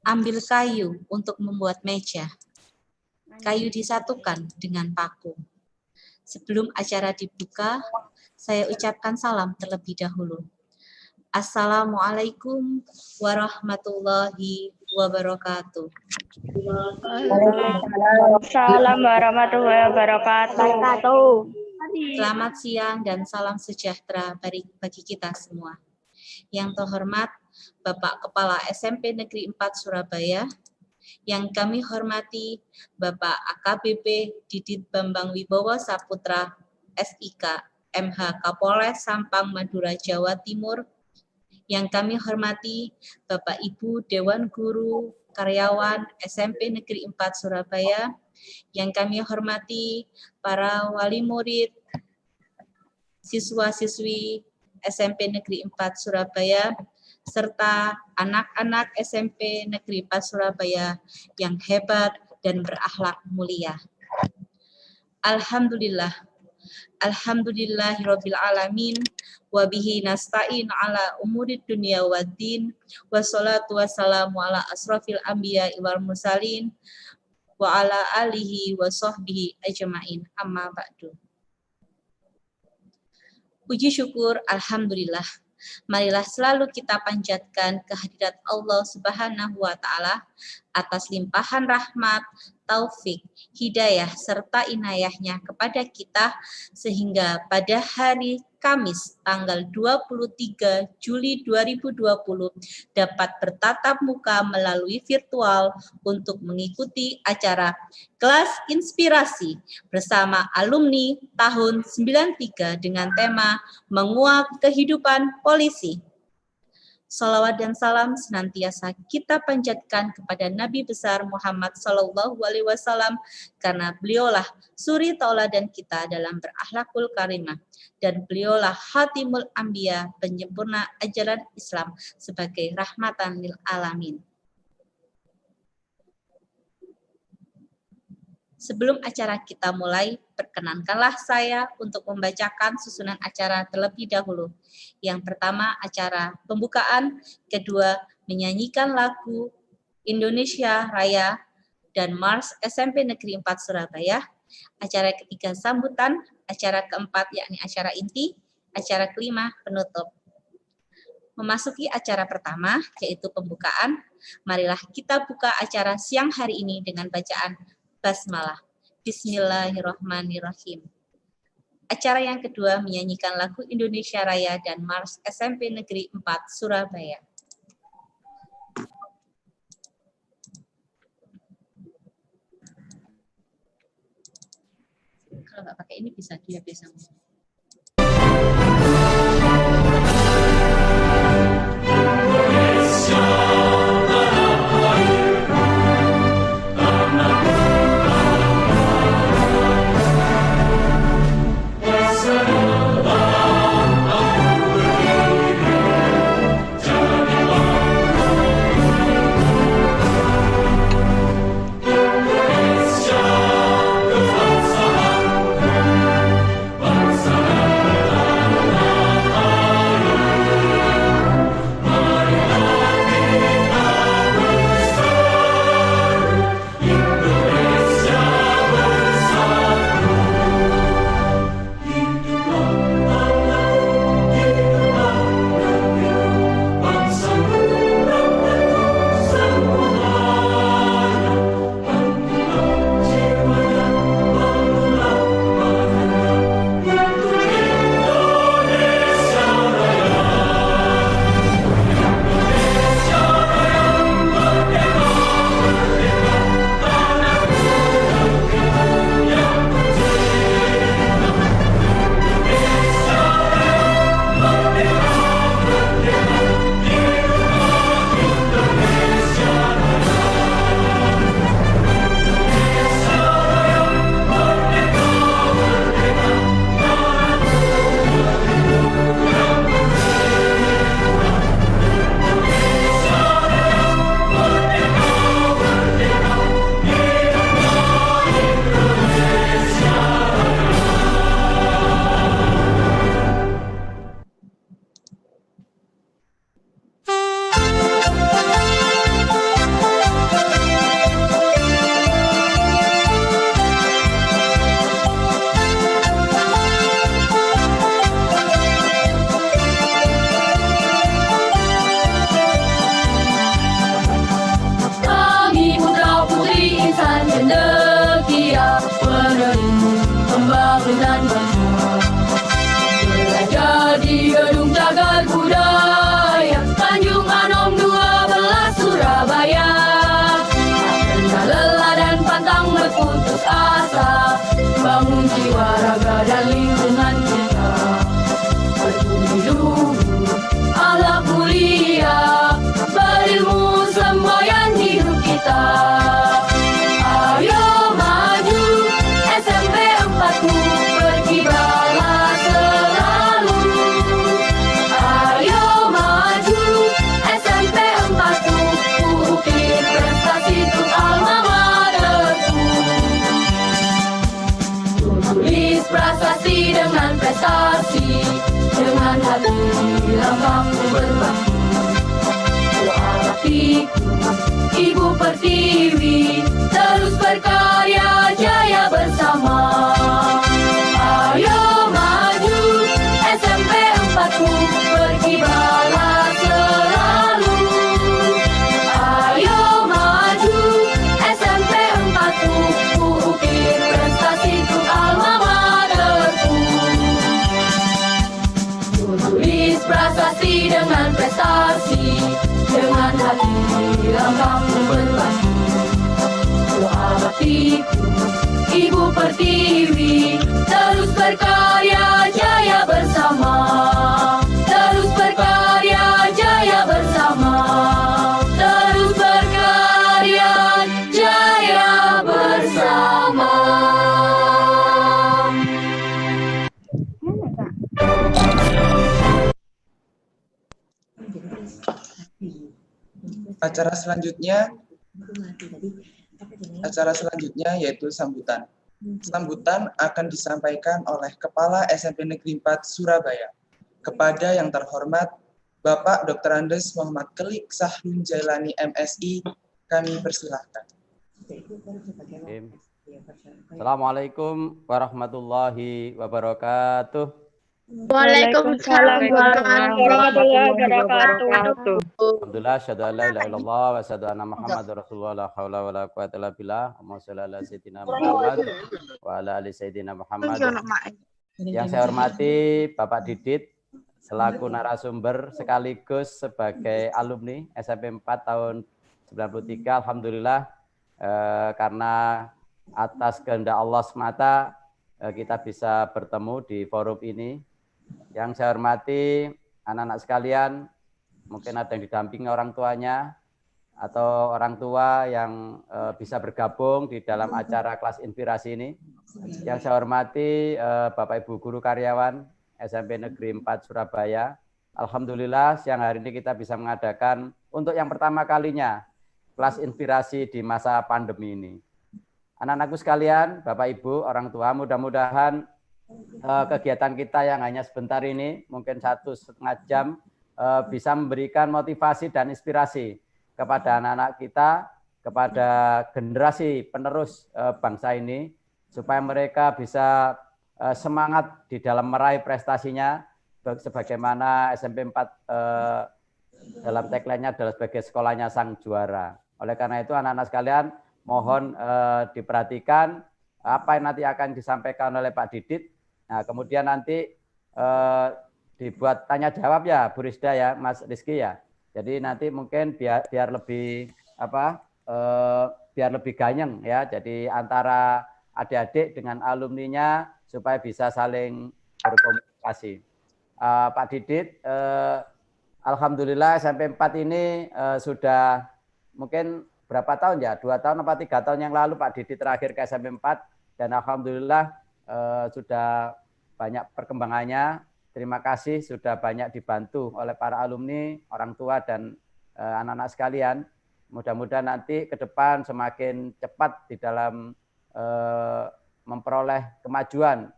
Ambil kayu untuk membuat meja. Kayu disatukan dengan paku. Sebelum acara dibuka, saya ucapkan salam terlebih dahulu. Assalamualaikum warahmatullahi wabarakatuh. Waalaikumsalam warahmatullahi wabarakatuh. Selamat siang dan salam sejahtera bagi kita semua. Yang terhormat Bapak Kepala SMP Negeri 4 Surabaya, yang kami hormati Bapak AKBP Didit Bambang Wibowo Saputra, SIK, MH Kapolres Sampang, Madura, Jawa Timur, yang kami hormati Bapak Ibu Dewan Guru Karyawan SMP Negeri 4 Surabaya, yang kami hormati para wali murid, siswa-siswi SMP Negeri 4 Surabaya, serta anak-anak SMP Negeri 4 Surabaya yang hebat dan berakhlak mulia. Alhamdulillah. Alhamdulillahirabbil alamin wa bihi nasta'in ala umurid dunya waddin wassalatu wassalamu ala asrofil anbiya wal mursalin wa ala alihi wa sahbihi ajma'in amma ba'du. Puji syukur alhamdulillah. Marilah selalu kita panjatkan kehadirat Allah Subhanahu wa taala atas limpahan rahmat, taufik, hidayah serta inayahnya kepada kita sehingga pada hari Kamis tanggal 23 Juli 2020 dapat bertatap muka melalui virtual untuk mengikuti acara kelas inspirasi bersama alumni tahun 93 dengan tema menguak kehidupan polisi. Salawat dan salam senantiasa kita panjatkan kepada Nabi besar Muhammad Sallallahu Alaihi Wasallam karena beliaulah suri tauladan kita dalam berakhlakul karimah dan beliaulah Khatimul Anbiya, penyempurna ajaran Islam sebagai rahmatan lil alamin. Sebelum acara kita mulai, perkenankanlah saya untuk membacakan susunan acara terlebih dahulu. Yang pertama, acara pembukaan. Kedua, menyanyikan lagu Indonesia Raya dan Mars SMP Negeri 4 Surabaya. Acara ketiga, sambutan. Acara keempat, yakni acara inti. Acara kelima, penutup. Memasuki acara pertama, yaitu pembukaan. Marilah kita buka acara siang hari ini dengan bacaan Basmalah. Bismillahirrahmanirrahim. Acara yang kedua menyanyikan lagu Indonesia Raya dan Mars SMP Negeri 4 Surabaya. Kalau nggak pakai ini bisa dia bisa. Bangsa prestasi, dengan hati yang mampu berbakti. Doa baktiku, Ibu Pertiwi, terus berkarya jaya bersama. Ayo maju, SMP 4-ku berkibarlah selalu. Ayo maju, SMP 4-ku, ku ukir prestasi untuk alma materku. Ku tulis prasasti dengan prestasi, dengan hati yang mampu berbakti. Doa baktiku, Ibu Pertiwi, terus berkarya jaya bersama. Terus berkarya jaya bersama. Terus berkarya jaya bersama. Acara selanjutnya yaitu sambutan. Sambutan akan disampaikan oleh Kepala SMP Negeri 4 Surabaya. Kepada yang terhormat Bapak Dr. Andes Muhammad Kelik Sahlun Jailani MSI, kami persilahkan. Assalamualaikum warahmatullahi wabarakatuh. Waalaikumsalam warahmatullahi wabarakatuh. Alhamdulillah, syahadu an la ilaha illallah wa syahadu anna Muhammadar Rasulullah, la haula wa la quwwata illa billah. Allahumma shalli ala sayyidina Muhammad wa ala ali sayyidina Muhammad. Yang saya hormati Bapak Didit selaku narasumber sekaligus sebagai alumni SMP 4 tahun 93. Alhamdulillah, karena atas kehendak Allah semata kita bisa bertemu di forum ini. Yang saya hormati anak-anak sekalian, mungkin ada yang didampingi orang tuanya atau orang tua yang bisa bergabung di dalam acara kelas inspirasi ini. Yang saya hormati Bapak Ibu guru karyawan SMP Negeri 4 Surabaya. Alhamdulillah siang hari ini kita bisa mengadakan untuk yang pertama kalinya kelas inspirasi di masa pandemi ini. Anak-anakku sekalian, Bapak Ibu, orang tua, mudah-mudahan kegiatan kita yang hanya sebentar ini, mungkin 1,5 jam, bisa memberikan motivasi dan inspirasi kepada anak-anak kita, kepada generasi penerus bangsa ini, supaya mereka bisa semangat di dalam meraih prestasinya, sebagaimana SMP 4 dalam tagline-nya adalah sebagai sekolahnya sang juara. Oleh karena itu anak-anak sekalian, mohon diperhatikan apa yang nanti akan disampaikan oleh Pak Didit. Nah, kemudian nanti dibuat tanya jawab ya, Bu Rizda ya, Mas Rizky ya. Jadi nanti mungkin biar lebih biar lebih ganyeng ya. Jadi antara adik-adik dengan alumninya supaya bisa saling berkomunikasi. Pak Didit, alhamdulillah SMP 4 ini sudah mungkin berapa tahun ya? 2 tahun atau 3 tahun yang lalu Pak Didit terakhir ke SMP 4 dan alhamdulillah sudah banyak perkembangannya. Terima kasih sudah banyak dibantu oleh para alumni, orang tua dan anak-anak sekalian. Mudah-mudahan nanti ke depan semakin cepat di dalam memperoleh kemajuan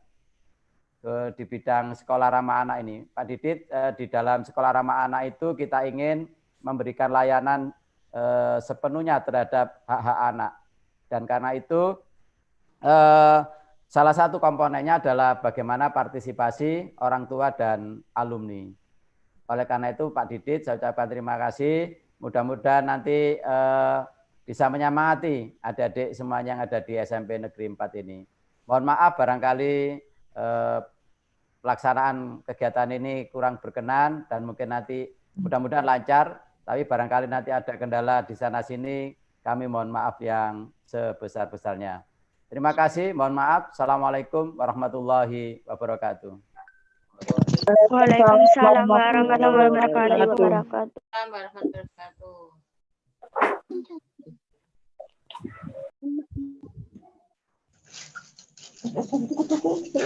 di bidang sekolah ramah anak ini. Pak Didit, di dalam sekolah ramah anak itu kita ingin memberikan layanan sepenuhnya terhadap hak-hak anak. Dan karena itu salah satu komponennya adalah bagaimana partisipasi orang tua dan alumni. Oleh karena itu Pak Didit, saya ucapkan terima kasih. Mudah-mudahan nanti bisa menyemangati adik-adik semuanya yang ada di SMP Negeri 4 ini. Mohon maaf barangkali pelaksanaan kegiatan ini kurang berkenan dan mungkin nanti mudah-mudahan lancar. Tapi barangkali nanti ada kendala di sana-sini, kami mohon maaf yang sebesar-besarnya. Terima kasih, mohon maaf. Assalamualaikum warahmatullahi wabarakatuh. Waalaikumsalam warahmatullahi wabarakatuh.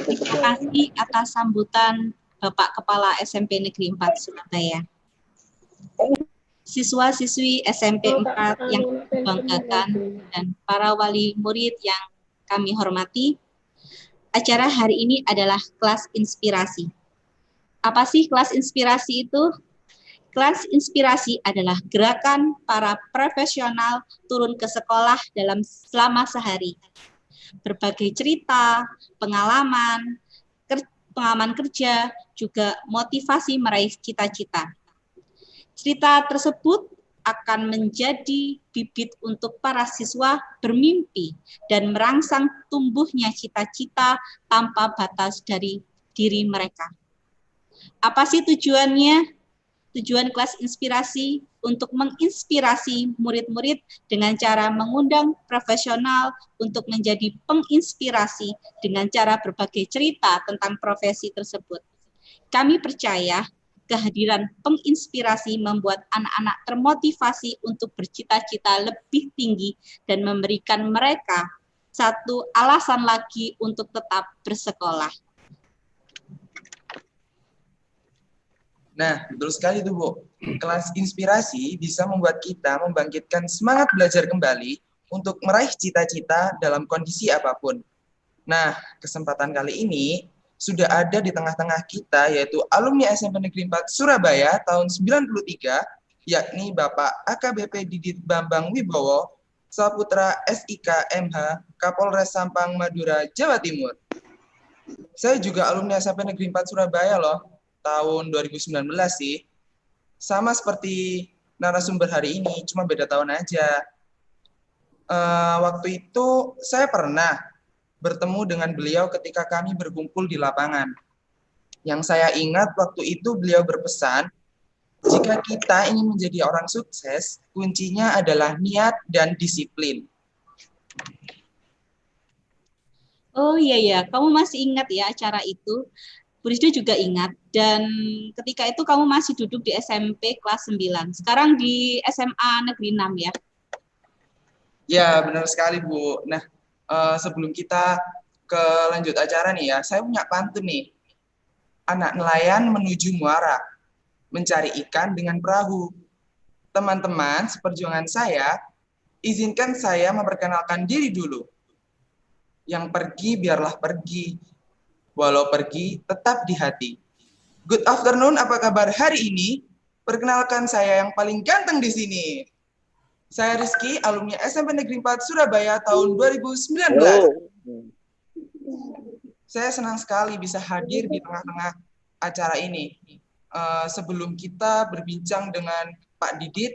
Terima kasih atas sambutan Bapak Kepala SMP Negeri 4 Surabaya. Siswa-siswi SMP 4 yang dibanggakan dan para wali murid yang kami hormati, acara hari ini adalah kelas inspirasi. Apa sih kelas inspirasi itu? Kelas inspirasi adalah gerakan para profesional turun ke sekolah selama sehari. Berbagai cerita, pengalaman kerja, juga motivasi meraih cita-cita. Cerita tersebut akan menjadi bibit untuk para siswa bermimpi dan merangsang tumbuhnya cita-cita tanpa batas dari diri mereka. Apa sih tujuannya? Tujuan kelas inspirasi untuk menginspirasi murid-murid dengan cara mengundang profesional untuk menjadi penginspirasi dengan cara berbagai cerita tentang profesi tersebut. Kami percaya kehadiran penginspirasi membuat anak-anak termotivasi untuk bercita-cita lebih tinggi dan memberikan mereka satu alasan lagi untuk tetap bersekolah. Nah, betul sekali tuh, Bu. Kelas inspirasi bisa membuat kita membangkitkan semangat belajar kembali untuk meraih cita-cita dalam kondisi apapun. Nah, kesempatan kali ini sudah ada di tengah-tengah kita, yaitu alumni SMP Negeri 4 Surabaya tahun 93, yakni Bapak AKBP Didit Bambang Wibowo, Saputra SIK MH, Kapolres Sampang, Madura, Jawa Timur. Saya juga alumni SMP Negeri 4 Surabaya loh, tahun 2019 sih. Sama seperti narasumber hari ini, cuma beda tahun aja. Waktu itu saya pernah bertemu dengan beliau ketika kami berkumpul di lapangan. Yang saya ingat waktu itu beliau berpesan, jika kita ingin menjadi orang sukses, kuncinya adalah niat dan disiplin. Oh iya, kamu masih ingat ya acara itu? Bu Risda juga ingat, dan ketika itu kamu masih duduk di SMP kelas 9. Sekarang di SMA Negeri 6 ya? Ya, benar sekali, Bu. Nah, sebelum kita ke lanjut acara nih ya, saya punya pantun nih. Anak nelayan menuju muara, mencari ikan dengan perahu. Teman-teman, seperjuangan saya, izinkan saya memperkenalkan diri dulu. Yang pergi biarlah pergi, walau pergi tetap di hati. Good afternoon, apa kabar hari ini? Perkenalkan saya yang paling ganteng di sini. Saya Rizky, alumni SMP Negeri 4 Surabaya tahun 2019. Saya senang sekali bisa hadir di tengah-tengah acara ini. Sebelum kita berbincang dengan Pak Didit,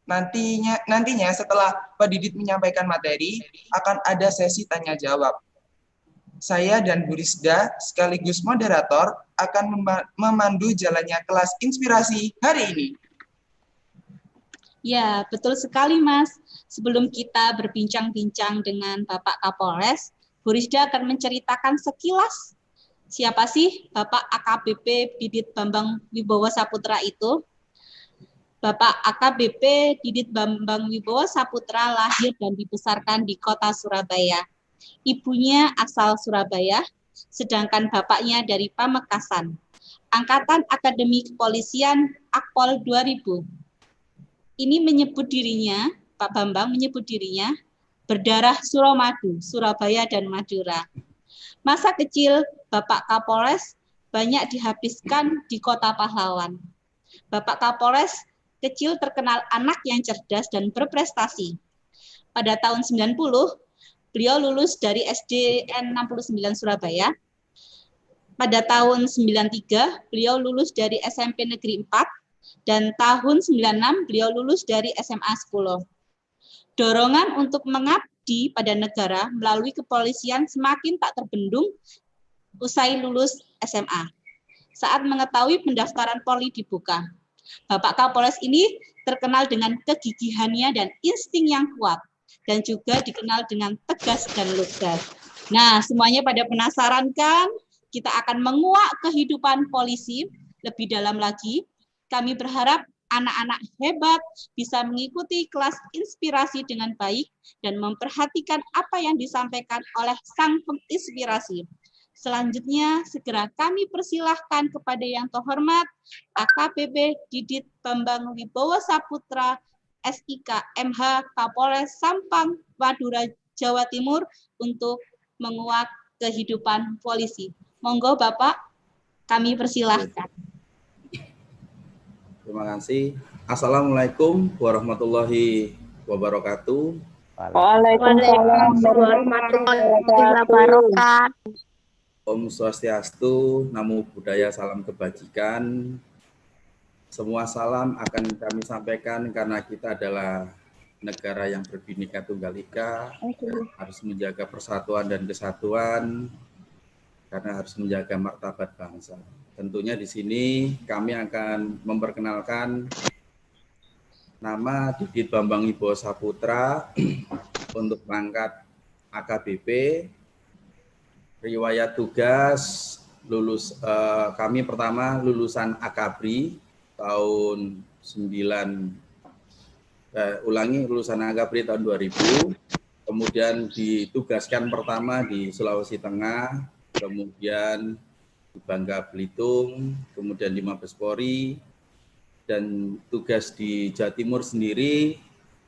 nantinya setelah Pak Didit menyampaikan materi, akan ada sesi tanya jawab. Saya dan Bu Risda sekaligus moderator akan memandu jalannya kelas inspirasi hari ini. Ya, betul sekali, Mas. Sebelum kita berbincang-bincang dengan Bapak Kapolres, Bu Risda akan menceritakan sekilas siapa sih Bapak AKBP Didit Bambang Wibowo Saputra itu. Bapak AKBP Didit Bambang Wibowo Saputra lahir dan dibesarkan di kota Surabaya. Ibunya asal Surabaya, sedangkan bapaknya dari Pamekasan. Angkatan Akademi Kepolisian Akpol 2000. Ini menyebut dirinya, Pak Bambang menyebut dirinya berdarah Suramadu, Surabaya dan Madura. Masa kecil Bapak Kapolres banyak dihabiskan di kota pahlawan. Bapak Kapolres kecil terkenal anak yang cerdas dan berprestasi. Pada tahun 90, beliau lulus dari SDN 69 Surabaya. Pada tahun 93, beliau lulus dari SMP Negeri 4. Dan tahun 96 beliau lulus dari SMA 10. Dorongan untuk mengabdi pada negara melalui kepolisian semakin tak terbendung usai lulus SMA. Saat mengetahui pendaftaran Polri dibuka, Bapak Kapolres ini terkenal dengan kegigihannya dan insting yang kuat, dan juga dikenal dengan tegas dan lugas. Nah, semuanya pada penasaran kan? Kita akan menguak kehidupan polisi lebih dalam lagi. Kami berharap anak-anak hebat bisa mengikuti kelas inspirasi dengan baik dan memperhatikan apa yang disampaikan oleh sang penginspirasi. Selanjutnya, segera kami persilahkan kepada yang terhormat AKBP Didit Bambang Wibowo Saputra, SIK MH, Kapolres Sampang, Madura, Jawa Timur, untuk menguak kehidupan polisi. Monggo Bapak, kami persilahkan. Terima kasih. Assalamualaikum warahmatullahi wabarakatuh. Waalaikumsalam warahmatullahi wabarakatuh. Om Swastiastu, Namo Buddhaya, salam kebajikan. Semua salam akan kami sampaikan karena kita adalah negara yang berbhinneka tunggal ika, harus menjaga persatuan dan kesatuan, karena harus menjaga martabat bangsa. Tentunya di sini kami akan memperkenalkan nama Didit Bambang Ibowo Saputra untuk pangkat AKBP. Riwayat tugas kami pertama lulusan Akabri tahun lulusan Akabri tahun 2000, kemudian ditugaskan pertama di Sulawesi Tengah, kemudian di Bangka Belitung, kemudian di Mabes Polri, dan tugas di Jawa Timur sendiri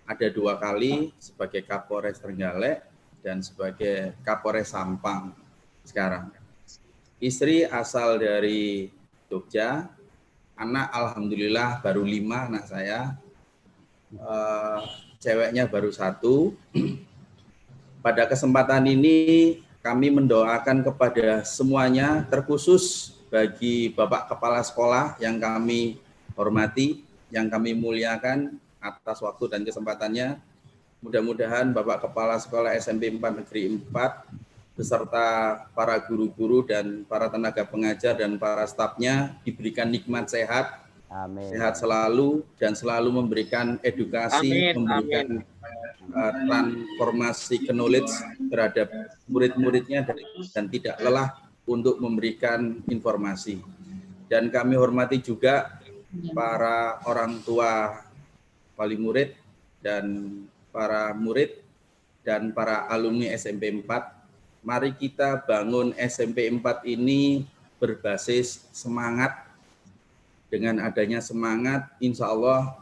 ada 2 kali sebagai Kapolres Trenggalek dan sebagai Kapolres Sampang sekarang. Istri asal dari Jogja, anak alhamdulillah baru 5 anak saya, ceweknya baru 1. Pada kesempatan ini kami mendoakan kepada semuanya, terkhusus bagi Bapak Kepala Sekolah yang kami hormati, yang kami muliakan atas waktu dan kesempatannya. Mudah-mudahan Bapak Kepala Sekolah SMP 4 Negeri 4 beserta para guru-guru dan para tenaga pengajar dan para stafnya diberikan nikmat sehat, Amin. Sehat selalu dan selalu memberikan edukasi, memberikan transformasi knowledge terhadap murid-muridnya dan tidak lelah untuk memberikan informasi. Dan kami hormati juga para orang tua wali murid dan para murid dan para alumni SMP 4. Mari kita bangun SMP 4 ini berbasis semangat. Dengan adanya semangat, insya Allah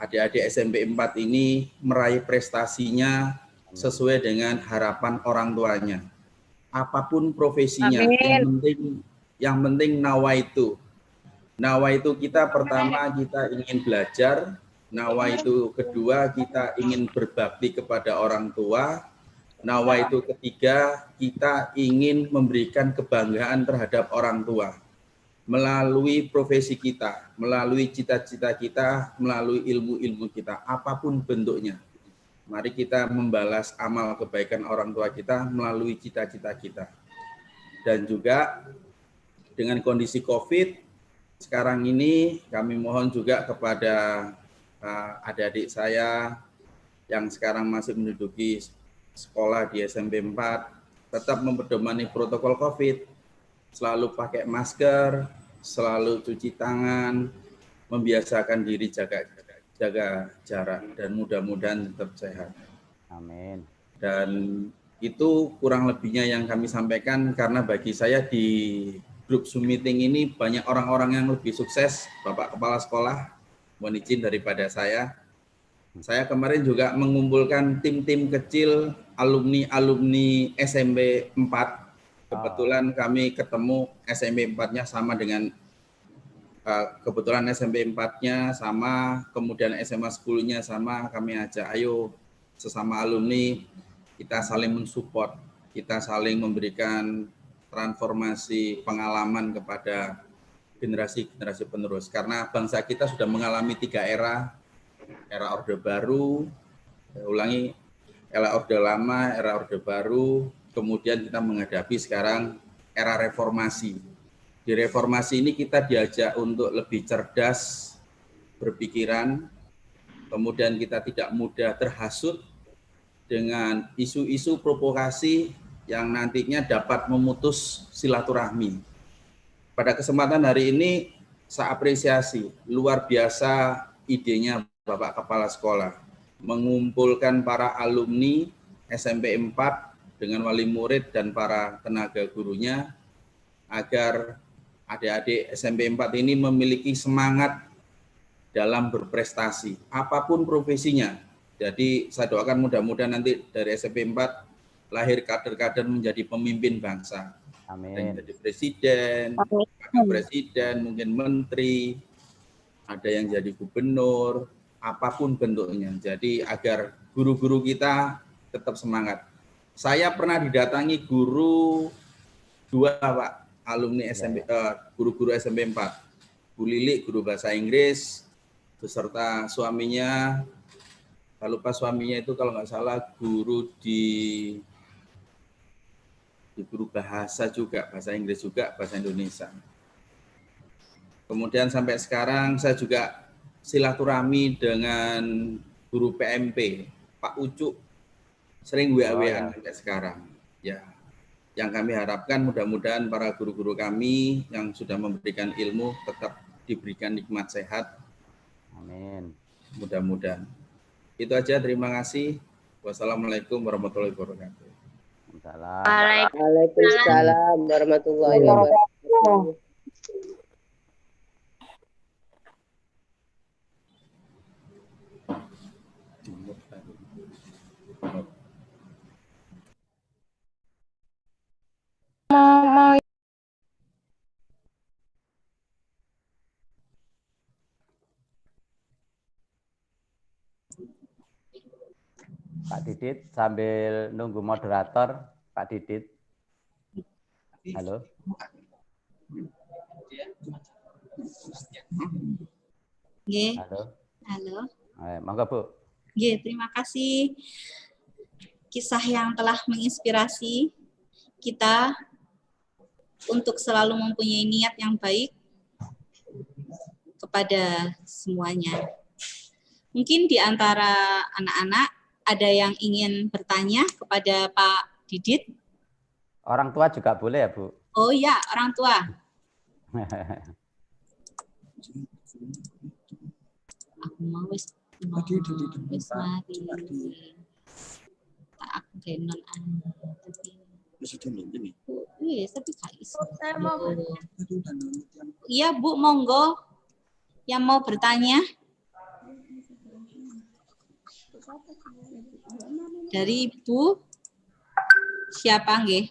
adik-adik SMP 4 ini meraih prestasinya sesuai dengan harapan orang tuanya. Apapun profesinya, yang penting nawaitu. Nawaitu kita pertama kita ingin belajar, nawaitu kedua kita ingin berbakti kepada orang tua, nawaitu ketiga kita ingin memberikan kebanggaan terhadap orang tua. Melalui profesi kita, melalui cita-cita kita, melalui ilmu-ilmu kita, apapun bentuknya. Mari kita membalas amal kebaikan orang tua kita melalui cita-cita kita. Dan juga dengan kondisi COVID sekarang ini, kami mohon juga kepada adik-adik saya yang sekarang masih menduduki sekolah di SMP 4, tetap memperdomani protokol COVID, selalu pakai masker, selalu cuci tangan, membiasakan diri jaga jarak, dan mudah-mudahan tetap sehat. Amin. Dan itu kurang lebihnya yang kami sampaikan, karena bagi saya di grup Zoom meeting ini banyak orang-orang yang lebih sukses, Bapak Kepala Sekolah, mohon izin daripada saya. Saya kemarin juga mengumpulkan tim-tim kecil alumni SMP 4. Kebetulan kami ketemu SMP 4-nya sama dengan kebetulan SMP 4-nya sama, kemudian SMA 10-nya sama, kami ajak ayo sesama alumni kita saling mensupport, kita saling memberikan transformasi pengalaman kepada generasi-generasi penerus. Karena bangsa kita sudah mengalami 3 era Orde Baru, era Orde Lama, era Orde Baru, kemudian kita menghadapi sekarang era reformasi. Di reformasi ini kita diajak untuk lebih cerdas berpikiran, kemudian kita tidak mudah terhasut dengan isu-isu provokasi yang nantinya dapat memutus silaturahmi. Pada kesempatan hari ini, saya apresiasi luar biasa idenya Bapak Kepala Sekolah, mengumpulkan para alumni SMP 4 dengan wali murid dan para tenaga gurunya, agar adik-adik SMP 4 ini memiliki semangat dalam berprestasi, apapun profesinya. Jadi saya doakan mudah-mudahan nanti dari SMP 4 lahir kader-kader menjadi pemimpin bangsa. Amin. Ada yang jadi presiden, wakil presiden, mungkin menteri, ada yang jadi gubernur, apapun bentuknya. Jadi agar guru-guru kita tetap semangat. Saya pernah didatangi guru 2, Pak, alumni SMP, guru-guru SMP 4. Bu Lili, guru bahasa Inggris, beserta suaminya. Saya lupa suaminya itu kalau nggak salah guru di guru bahasa juga, bahasa Inggris juga, bahasa Indonesia. Kemudian sampai sekarang saya juga silaturahmi dengan guru PMP, Pak Ucuk, sering WA-WA sampai sekarang. Ya, yang kami harapkan mudah-mudahan para guru-guru kami yang sudah memberikan ilmu tetap diberikan nikmat sehat. Amin. Mudah-mudahan. Itu aja, terima kasih. Wassalamualaikum warahmatullahi wabarakatuh. Waalaikumsalam warahmatullahi wabarakatuh. Pak Didit, sambil nunggu moderator, Pak Didit. Halo. Halo. Halo. Monggo, Bu. Terima kasih kisah yang telah menginspirasi kita untuk selalu mempunyai niat yang baik kepada semuanya. Mungkin di antara anak-anak ada yang ingin bertanya kepada Pak Didit? Orang tua juga boleh ya, Bu? Oh ya, orang tua. Aku mau wis mari. Tak aku genon tapi saya mau. Iya, Bu, monggo. Yang mau bertanya? Dari Ibu siapa nggih?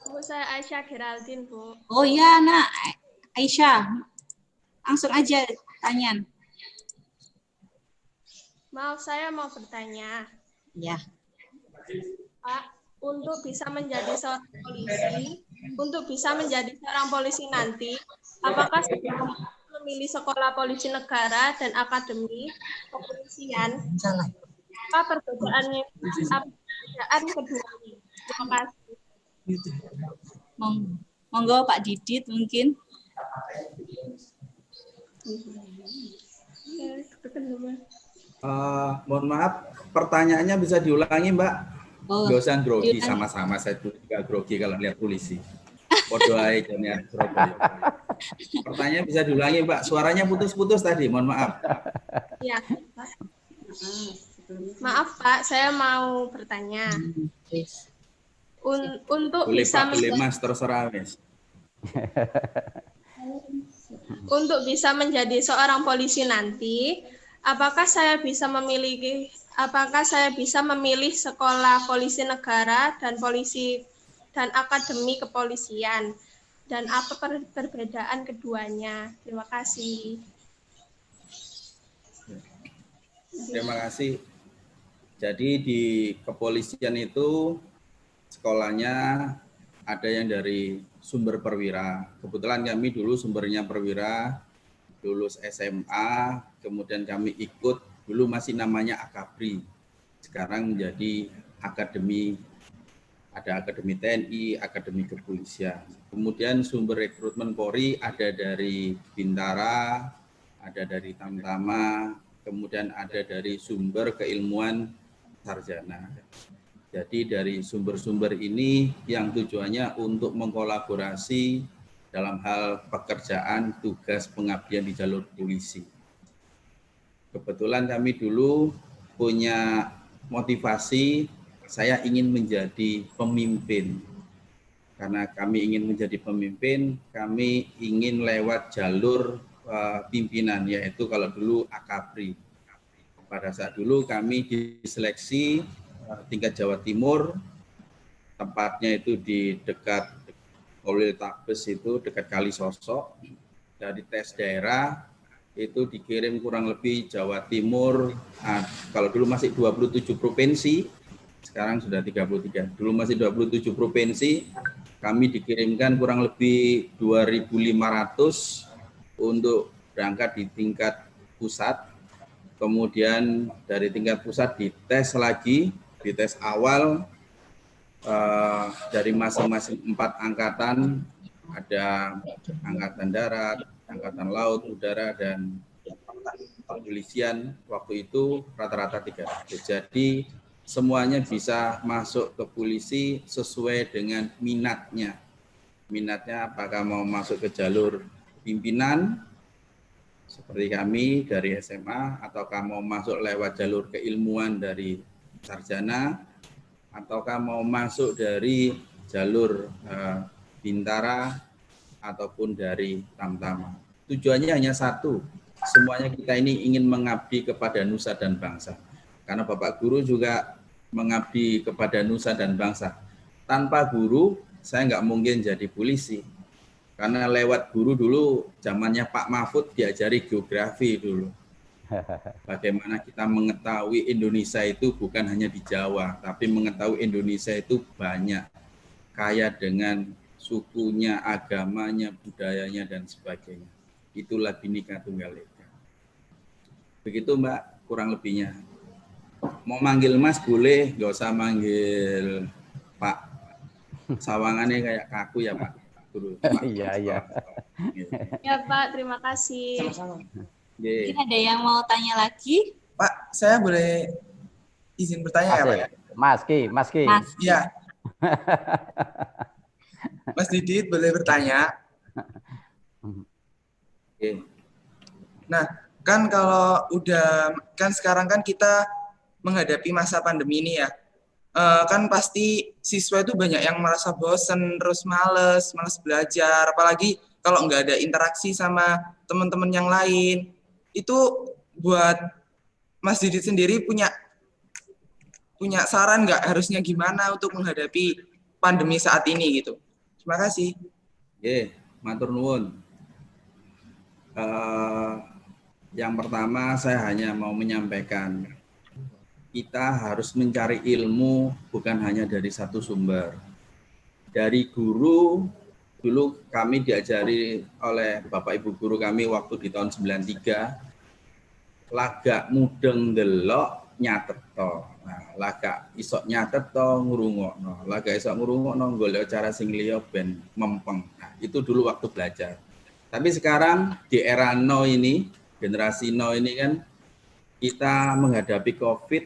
Bu, saya Aisyah Geraldine, Bu. Oh iya, Nak. Aisyah. Langsung aja tanya. Maaf, saya mau bertanya. Ya. Pak, untuk bisa menjadi seorang polisi, nanti, apakah memilih sekolah polisi negara dan akademi kepolisian? Apa perbedaan keduanya? Terima kasih. Monggo Pak Didit mungkin. Mohon maaf, pertanyaannya bisa diulangi, Mbak? Nggak usah grogi, sama-sama saya juga grogi kalau lihat polisi. Podo ae jane Surabaya. Pertanyaan bisa diulangi, Mbak. Suaranya putus-putus tadi, mohon maaf. Iya, Pak. Maaf, Pak, saya mau bertanya. Untuk boleh, bisa Pak, boleh, Mas, terserah, Mas. Untuk bisa menjadi seorang polisi nanti, apakah saya bisa memilih sekolah polisi negara dan akademi kepolisian, dan apa perbedaan keduanya? Terima kasih. Terima kasih. Jadi di kepolisian itu sekolahnya ada yang dari sumber perwira. Kebetulan kami dulu sumbernya perwira, lulus SMA, kemudian kami ikut, dulu masih namanya Akabri, sekarang menjadi akademi, ada akademi TNI, akademi kepolisian. Kemudian sumber rekrutmen Polri ada dari Bintara, ada dari Tamtama, kemudian ada dari sumber keilmuan sarjana. Jadi dari sumber-sumber ini yang tujuannya untuk mengkolaborasi dalam hal pekerjaan tugas pengabdian di jalur polisi. Kebetulan kami dulu punya motivasi, saya ingin menjadi pemimpin. Karena kami ingin menjadi pemimpin, kami ingin lewat jalur pimpinan, yaitu kalau dulu Akabri. Pada saat dulu kami diseleksi tingkat Jawa Timur, tempatnya itu di dekat Politakbes itu dekat Kali Sosok. Dari tes daerah itu dikirim kurang lebih Jawa Timur, kalau dulu masih 27 provinsi, sekarang sudah 33. Dulu masih 27 provinsi, kami dikirimkan kurang lebih 2.500 untuk berangkat di tingkat pusat. Kemudian dari tingkat pusat dites lagi, dites awal dari masing-masing 4 angkatan, ada angkatan darat, angkatan laut, udara, dan kepolisian. Waktu itu rata-rata 300. Jadi semuanya bisa masuk ke polisi sesuai dengan minatnya. Minatnya apakah mau masuk ke jalur pimpinan, seperti kami dari SMA, ataukah mau masuk lewat jalur keilmuan dari sarjana, ataukah mau masuk dari jalur bintara, ataupun dari tamtama. Tujuannya hanya satu, semuanya kita ini ingin mengabdi kepada nusa dan bangsa. Karena Bapak Guru juga mengabdi kepada nusa dan bangsa. Tanpa guru, saya nggak mungkin jadi polisi. Karena lewat guru dulu, zamannya Pak Mahfud diajari geografi dulu. Bagaimana kita mengetahui Indonesia itu bukan hanya di Jawa, tapi mengetahui Indonesia itu banyak. Kaya dengan sukunya, agamanya, budayanya, dan sebagainya. Itulah Bhinneka Tunggal Ika. Begitu Mbak, kurang lebihnya. Mau manggil Mas boleh, nggak usah manggil Pak. Sawangannya kayak kaku ya Pak Guru. Iya, iya. Ya Pak, terima kasih. Mungkin ada yang mau tanya lagi? Pak, saya boleh izin bertanya ya Pak ya? Mas Ki. Iya. Mas Didit boleh bertanya? Nah, kan kalau kan sekarang kan kita menghadapi masa pandemi ini ya, kan pasti siswa itu banyak yang merasa bosen, terus males belajar, apalagi kalau nggak ada interaksi sama teman-teman yang lain. Itu buat Mas Didit sendiri punya saran nggak harusnya gimana untuk menghadapi pandemi saat ini gitu? Terima kasih. Matur nuwun. Yang pertama saya hanya mau menyampaikan, kita harus mencari ilmu bukan hanya dari satu sumber. Dari guru, dulu kami diajari oleh Bapak Ibu guru kami waktu di tahun 93, lagak mudeng delok nyatet to. Nah, lagak isok nyatet to ngrungokno. Lagak isok ngrungokno golek cara sing liya ben mempeng. Nah, itu dulu waktu belajar. Tapi sekarang di era no ini, generasi no ini kan, kita menghadapi COVID,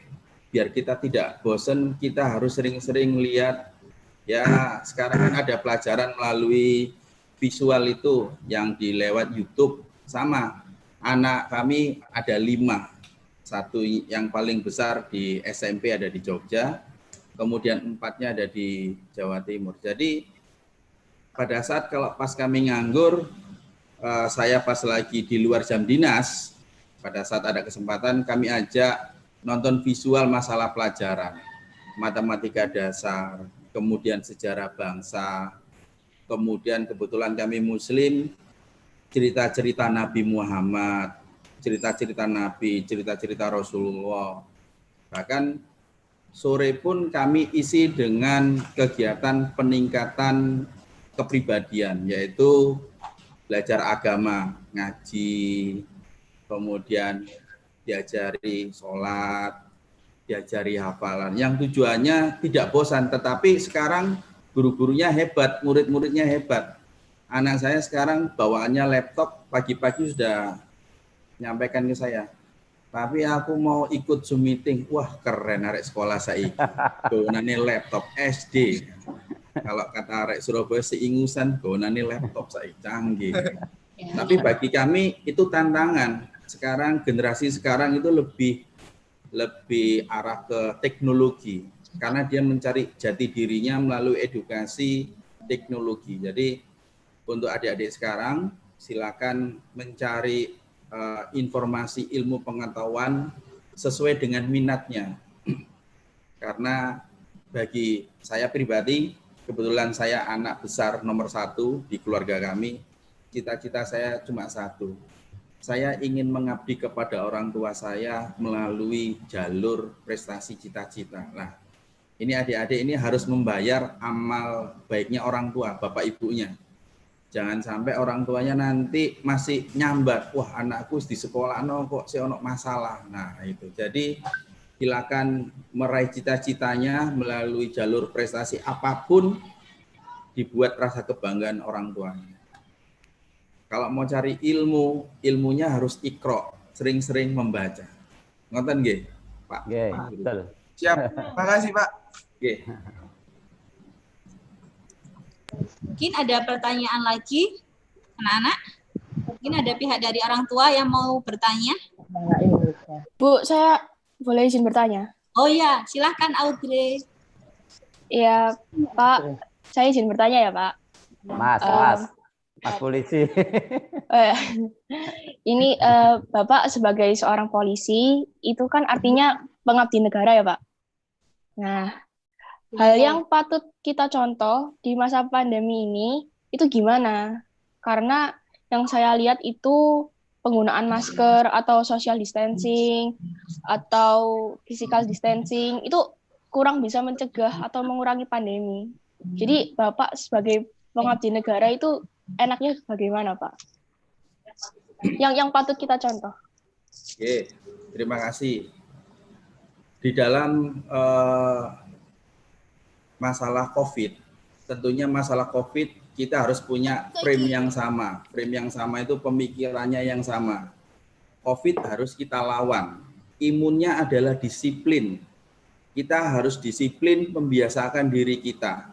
biar kita tidak bosan, kita harus sering-sering lihat. Ya, sekarang kan ada pelajaran melalui visual itu yang dilewat YouTube. Sama, anak kami ada 5. Satu yang paling besar di SMP ada di Jogja, kemudian 4-nya ada di Jawa Timur. Jadi pada saat kalau pas kami nganggur, saya pas lagi di luar jam dinas, pada saat ada kesempatan kami ajak nonton visual masalah pelajaran, matematika dasar, kemudian sejarah bangsa, kemudian kebetulan kami Muslim, cerita-cerita Nabi Muhammad, cerita-cerita Nabi, cerita-cerita Rasulullah. Bahkan sore pun kami isi dengan kegiatan peningkatan kepribadian, yaitu belajar agama, ngaji, kemudian diajari sholat, diajari hafalan. Yang tujuannya tidak bosan, tetapi sekarang guru-gurunya hebat, murid-muridnya hebat. Anak saya sekarang bawaannya laptop, pagi-pagi sudah nyampaikan ke saya, tapi aku mau ikut Zoom meeting. Wah keren, arek sekolah saya. Gonane laptop SD. Kalau kata arek Surabaya seingusan, gonane laptop saya canggih. Tapi bagi kami itu tantangan. Sekarang generasi sekarang itu lebih arah ke teknologi, karena dia mencari jati dirinya melalui edukasi teknologi. Jadi untuk adik-adik sekarang silakan mencari informasi ilmu pengetahuan sesuai dengan minatnya. Karena bagi saya pribadi, kebetulan saya anak besar nomor 1 di keluarga kami, cita-cita saya cuma satu. Saya ingin mengabdi kepada orang tua saya melalui jalur prestasi cita-cita. Nah, ini adik-adik ini harus membayar amal baiknya orang tua, bapak ibunya. Jangan sampai orang tuanya nanti masih nyambat, wah anakku di sekolah kok si ono masalah. Nah itu, jadi silakan meraih cita-citanya melalui jalur prestasi apapun, dibuat rasa kebanggaan orang tuanya. Kalau mau cari ilmu, ilmunya harus ikro, sering-sering membaca. Ngoten nggih, Pak? Nggih, betul. Siap. Makasih, Pak. Nggih. Mungkin ada pertanyaan lagi, anak-anak? Mungkin ada pihak dari orang tua yang mau bertanya? Bu, saya boleh izin bertanya? Oh ya, silahkan Audrey. Iya, Pak. Saya izin bertanya ya, Pak. Mas polisi. Ini Bapak sebagai seorang polisi, itu kan artinya pengabdi negara ya, Pak? Nah, hal yang patut kita contoh di masa pandemi ini, itu gimana? Karena yang saya lihat itu penggunaan masker atau social distancing atau physical distancing, itu kurang bisa mencegah atau mengurangi pandemi. Jadi Bapak sebagai pengabdi negara itu enaknya bagaimana, Pak? Yang patut kita contoh. Oke, terima kasih. Di dalam masalah COVID, tentunya masalah COVID kita harus punya frame yang sama. Frame yang sama itu pemikirannya yang sama. COVID harus kita lawan. Imunnya adalah disiplin. Kita harus disiplin membiasakan diri kita.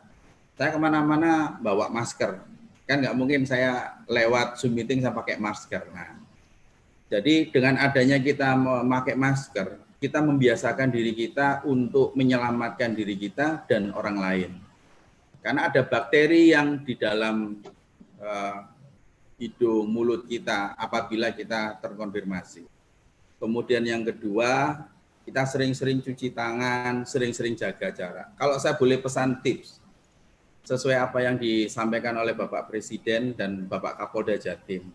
Saya kemana-mana bawa masker. Kan nggak mungkin saya lewat Zoom meeting saya pakai masker. Nah, jadi dengan adanya kita memakai masker, kita membiasakan diri kita untuk menyelamatkan diri kita dan orang lain. Karena ada bakteri yang di dalam hidung, mulut kita apabila kita terkonfirmasi. Kemudian yang kedua, kita sering-sering cuci tangan, sering-sering jaga jarak. Kalau saya boleh pesan tips, sesuai apa yang disampaikan oleh Bapak Presiden dan Bapak Kapolda Jatim.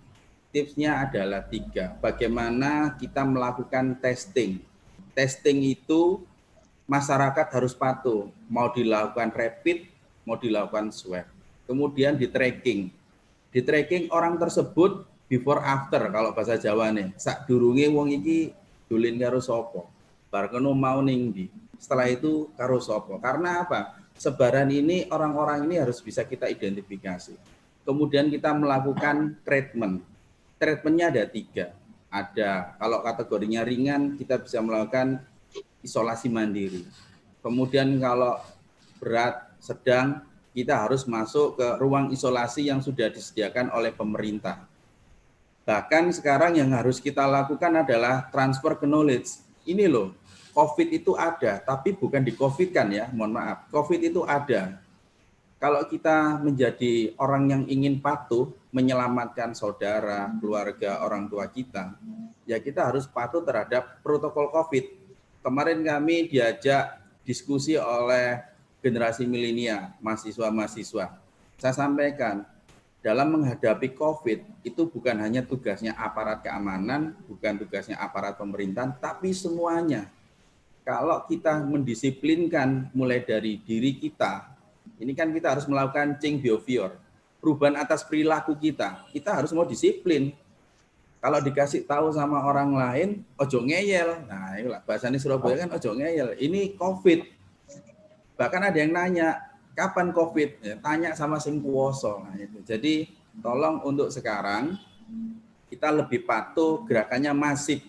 Tipsnya adalah 3. Bagaimana kita melakukan testing. Testing itu masyarakat harus patuh. Mau dilakukan rapid, mau dilakukan swab. Kemudian di tracking. Di tracking orang tersebut before after kalau bahasa Jawa nih. Sak durunge wong iki dolin karo sapa. Bar kena mau ning ndi. Setelah itu karo sapa. Karena apa? Sebaran ini orang-orang ini harus bisa kita identifikasi. Kemudian kita melakukan treatment. Treatmentnya ada 3. Ada kalau kategorinya ringan kita bisa melakukan isolasi mandiri. Kemudian kalau berat, sedang kita harus masuk ke ruang isolasi yang sudah disediakan oleh pemerintah. Bahkan sekarang yang harus kita lakukan adalah transfer knowledge. Ini loh. COVID itu ada, tapi bukan di COVID-kan ya, mohon maaf. COVID itu ada. Kalau kita menjadi orang yang ingin patuh, menyelamatkan saudara, keluarga, orang tua kita, ya kita harus patuh terhadap protokol COVID. Kemarin kami diajak diskusi oleh generasi milenial, mahasiswa-mahasiswa. Saya sampaikan, dalam menghadapi COVID, itu bukan hanya tugasnya aparat keamanan, bukan tugasnya aparat pemerintahan, tapi semuanya. Kalau kita mendisiplinkan mulai dari diri kita, ini kan kita harus melakukan change behavior, perubahan atas perilaku kita harus mau disiplin. Kalau dikasih tahu sama orang lain, ojo ngeyel. Nah, inilah bahasanya Surabaya kan ojo ngeyel. Ini COVID. Bahkan ada yang nanya, kapan COVID? Ya, tanya sama sing kuwoso. Nah, itu. Jadi tolong untuk sekarang kita lebih patuh, gerakannya masif.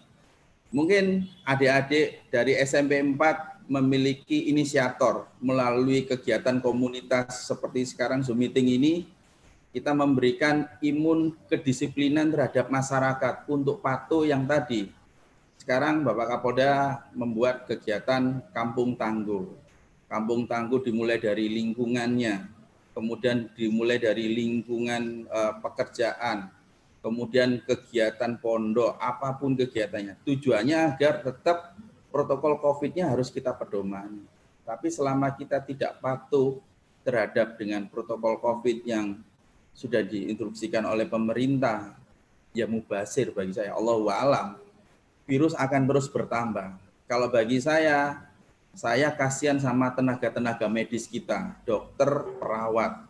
Mungkin adik-adik dari SMP 4 memiliki inisiator melalui kegiatan komunitas seperti sekarang Zoom meeting ini, kita memberikan imun kedisiplinan terhadap masyarakat untuk patuh yang tadi. Sekarang Bapak Kapolda membuat kegiatan Kampung Tangguh. Kampung Tangguh dimulai dari lingkungannya, kemudian dimulai dari lingkungan pekerjaan, kemudian kegiatan pondok, apapun kegiatannya. Tujuannya agar tetap protokol COVID-nya harus kita pedomani. Tapi selama kita tidak patuh terhadap dengan protokol COVID yang sudah diinstruksikan oleh pemerintah, ya mubazir bagi saya, Allahu a'lam, virus akan terus bertambah. Kalau bagi saya kasihan sama tenaga-tenaga medis kita, dokter, perawat.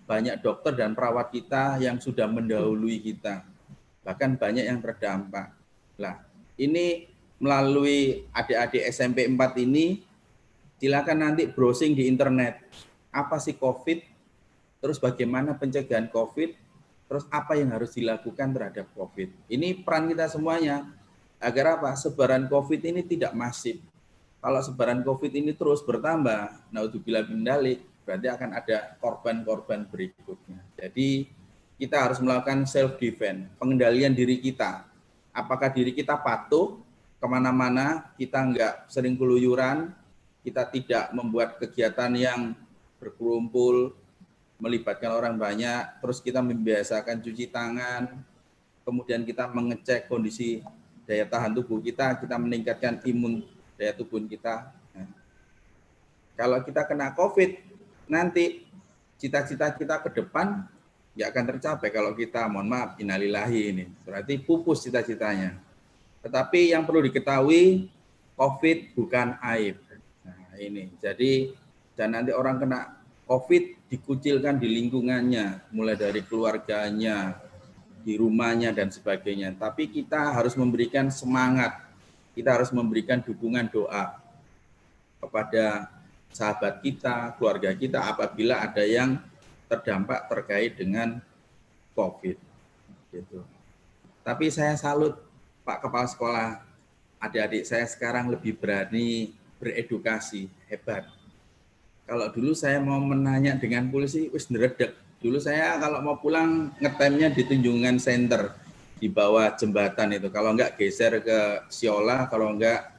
Banyak dokter dan perawat kita yang sudah mendahului kita. Bahkan banyak yang terdampak. Nah, ini melalui adik-adik SMP 4 ini, silakan nanti browsing di internet. Apa sih COVID? Terus bagaimana pencegahan COVID? Terus apa yang harus dilakukan terhadap COVID? Ini peran kita semuanya. Agar apa? Sebaran COVID ini tidak masif. Kalau sebaran COVID ini terus bertambah, naudzubillah min dzalik, berarti akan ada korban-korban berikutnya. Jadi kita harus melakukan self-defense, pengendalian diri kita. Apakah diri kita patuh kemana-mana, kita enggak sering keluyuran, kita tidak membuat kegiatan yang berkumpul, melibatkan orang banyak, terus kita membiasakan cuci tangan, kemudian kita mengecek kondisi daya tahan tubuh kita meningkatkan imun daya tubuh kita. Nah, kalau kita kena COVID, nanti cita-cita kita ke depan nggak akan tercapai kalau kita, mohon maaf, innalillahi ini. Berarti pupus cita-citanya. Tetapi yang perlu diketahui, COVID bukan aib. Nah, ini. Jadi, dan nanti orang kena COVID dikucilkan di lingkungannya, mulai dari keluarganya, di rumahnya, dan sebagainya. Tapi kita harus memberikan semangat. Kita harus memberikan dukungan doa kepada sahabat kita, keluarga kita apabila ada yang terdampak terkait dengan COVID. Gitu. Tapi saya salut Pak Kepala Sekolah, adik-adik saya sekarang lebih berani beredukasi, hebat. Kalau dulu saya mau menanya dengan polisi, wis neredek. Dulu saya kalau mau pulang ngetemnya di Tunjungan Center, di bawah jembatan itu. Kalau enggak geser ke Siola, kalau enggak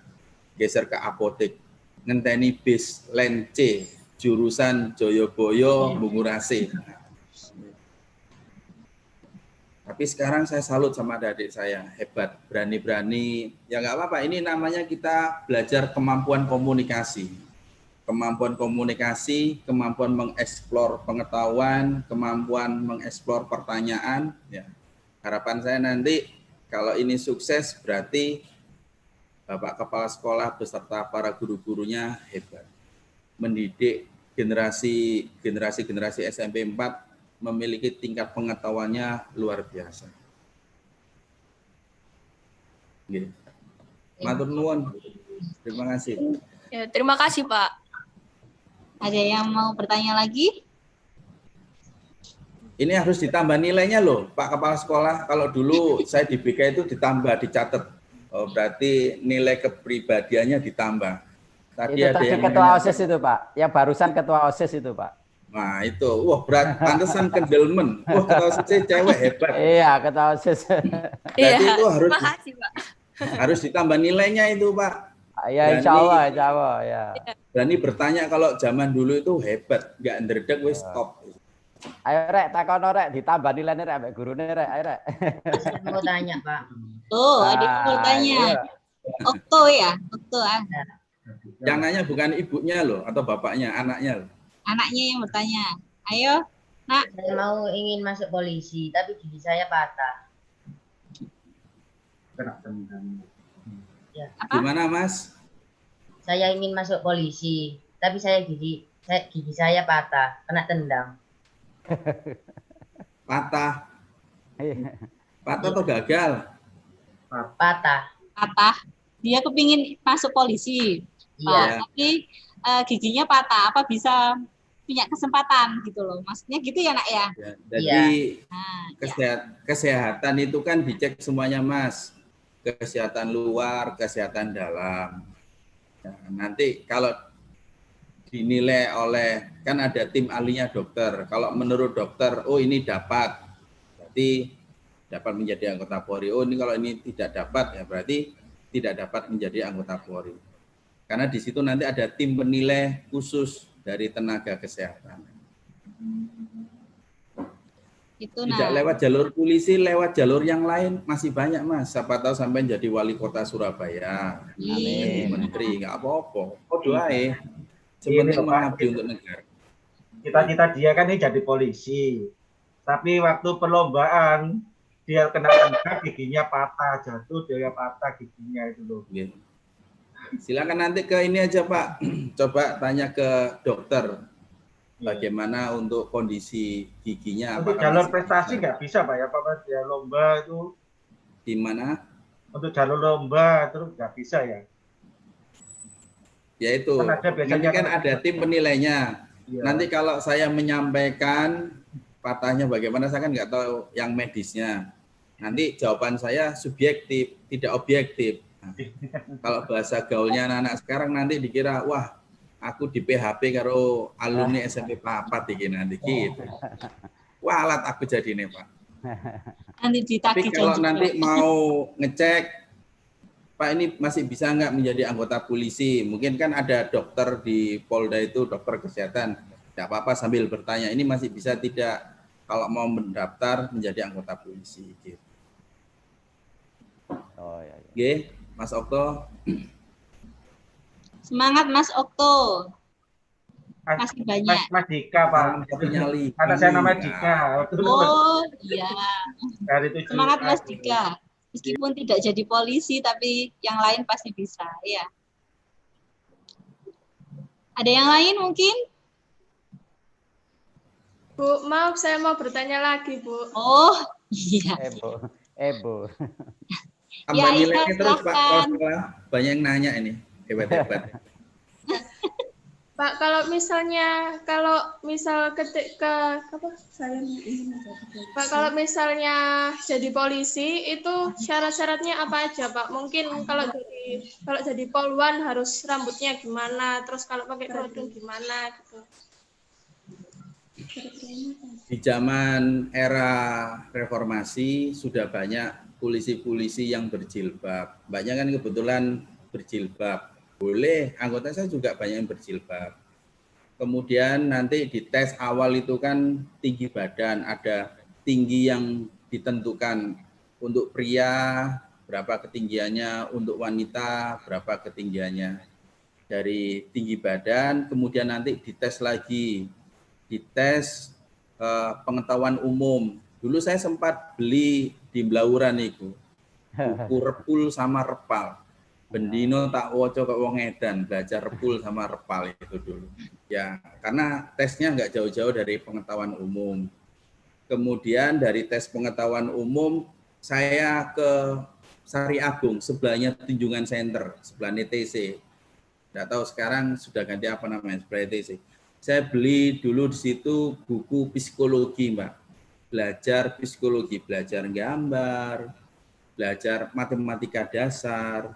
geser ke apotek. Ngenteni bis Len C, jurusan Joyoboyo, Bungurasi. Tapi sekarang saya salut sama adik saya, hebat, berani-berani. Ya enggak apa-apa, ini namanya kita belajar kemampuan komunikasi. Kemampuan komunikasi, kemampuan mengeksplor pengetahuan, kemampuan mengeksplor pertanyaan. Ya. Harapan saya nanti kalau ini sukses berarti Bapak Kepala Sekolah beserta para guru-gurunya hebat. Mendidik generasi SMP 4 memiliki tingkat pengetahuannya luar biasa. Oke. Matur nuwun. Terima kasih. Ya, terima kasih, Pak. Ada yang mau bertanya lagi? Ini harus ditambah nilainya loh, Pak Kepala Sekolah. Kalau dulu saya di BK itu ditambah, dicatat. Oh, berarti nilai kepribadiannya ditambah. Tadi itu ada tadi yang ketua OSIS itu, Pak. Yang barusan ketua OSIS itu, Pak. Nah itu, wah berat, pantesan kendelmen. Wah ketua OSIS cewek hebat. Iya, ketua OSIS. Berarti itu harus, makasih, Pak. Harus ditambah nilainya itu, Pak. Ya, insya Allah, ya. Berani bertanya kalau zaman dulu itu hebat, nggak ndredeg wis top. Ayo rek, takono rek, ditambah nilainya rek, ambek gurune rek, ayo rek. Saya mau tanya, Pak. Oh, adik mau tanya. Okto ya, Okto. Yang nanya bukan ibunya loh, atau bapaknya, anaknya loh. Anaknya yang bertanya. Ayo, Nak. Saya mau ingin masuk polisi, tapi gigi saya patah. Ya. Gimana, Mas? Saya ingin masuk polisi, tapi gigi saya patah, kena tendang. Patah. Patah atau gagal? Patah. Dia kepingin masuk polisi. Iya. Tapi giginya patah. Apa bisa punya kesempatan gitu loh? Maksudnya gitu ya, Nak ya? Jadi kesehatan itu kan dicek semuanya, Mas. Kesehatan luar, kesehatan dalam. Nah, nanti kalau dinilai oleh, kan ada tim ahlinya dokter. Kalau menurut dokter, oh ini dapat, berarti dapat menjadi anggota Polri. Oh ini kalau ini tidak dapat, ya berarti tidak dapat menjadi anggota Polri. Karena di situ nanti ada tim penilai khusus dari tenaga kesehatan. Itu, tidak lewat jalur polisi, lewat jalur yang lain masih banyak, Mas. Siapa tahu sampai jadi wali kota Surabaya, amin, menteri, nggak apa-apa. Oh doae. Sepenting mengabdi untuk negara. Cita-cita dia kan ini jadi polisi, tapi waktu perlombaan dia kena giginya patah, jatuh dia patah giginya itu loh. Silakan nanti ke ini aja Pak, coba tanya ke dokter bagaimana untuk kondisi giginya. Untuk jalur prestasi nggak bisa Pak ya, Pak dia lomba itu. Di mana? Untuk jalur lomba terus nggak bisa ya? Ya itu, nanti kan ada tim penilainya. Ya. Nanti kalau saya menyampaikan patahnya bagaimana, saya kan nggak tahu yang medisnya. Nanti jawaban saya subjektif, tidak objektif. Nah, kalau bahasa gaulnya anak-anak sekarang nanti dikira, wah aku di PHP karo alumni SMP Papat nanti gitu. Walat aku jadi nih Pak. Tapi kalau nanti mau ngecek, Pak ini masih bisa nggak menjadi anggota polisi? Mungkin kan ada dokter di Polda itu, dokter kesehatan. Tidak apa-apa sambil bertanya, ini masih bisa tidak kalau mau mendaftar menjadi anggota polisi. Gitu. Oh, ya, ya. Oke, Mas Okto. Semangat Mas Okto. Masih banyak. Mas Dika Pak. Karena saya namanya Dika. Oh iya. Dari semangat Mas Dika. Meskipun tidak jadi polisi, tapi yang lain pasti bisa. Ya. Ada yang lain mungkin? Bu, maaf saya mau bertanya lagi Bu. Oh iya. Ebo. Tambah ya, nilainya terus Pak. Banyak yang nanya ini. Hebat-hebat. Pak, kalau misal ketika Pak, kalau misalnya jadi polisi itu syarat-syaratnya apa aja Pak? Mungkin kalau jadi polwan harus rambutnya gimana, terus kalau pakai kerudung gimana gitu. Di zaman era reformasi sudah banyak polisi-polisi yang berjilbab. Banyak kan kebetulan berjilbab. Boleh, anggota saya juga banyak yang berjilbab. Kemudian nanti di tes awal itu kan tinggi badan, ada tinggi yang ditentukan. Untuk pria berapa ketinggiannya, untuk wanita berapa ketinggiannya. Dari tinggi badan, kemudian nanti dites lagi. Dites pengetahuan umum. Dulu saya sempat beli di Blauran itu. Buku repul sama repal. Bendino tak woco ke wong edan, belajar repul sama repal itu dulu. Ya, karena tesnya nggak jauh-jauh dari pengetahuan umum. Kemudian dari tes pengetahuan umum, saya ke Sari Agung, sebelahnya Tunjungan Center, sebelah TC. Nggak tahu sekarang sudah ganti apa namanya, sebelah TC. Saya beli dulu di situ buku psikologi, Mbak. Belajar psikologi, belajar gambar, belajar matematika dasar.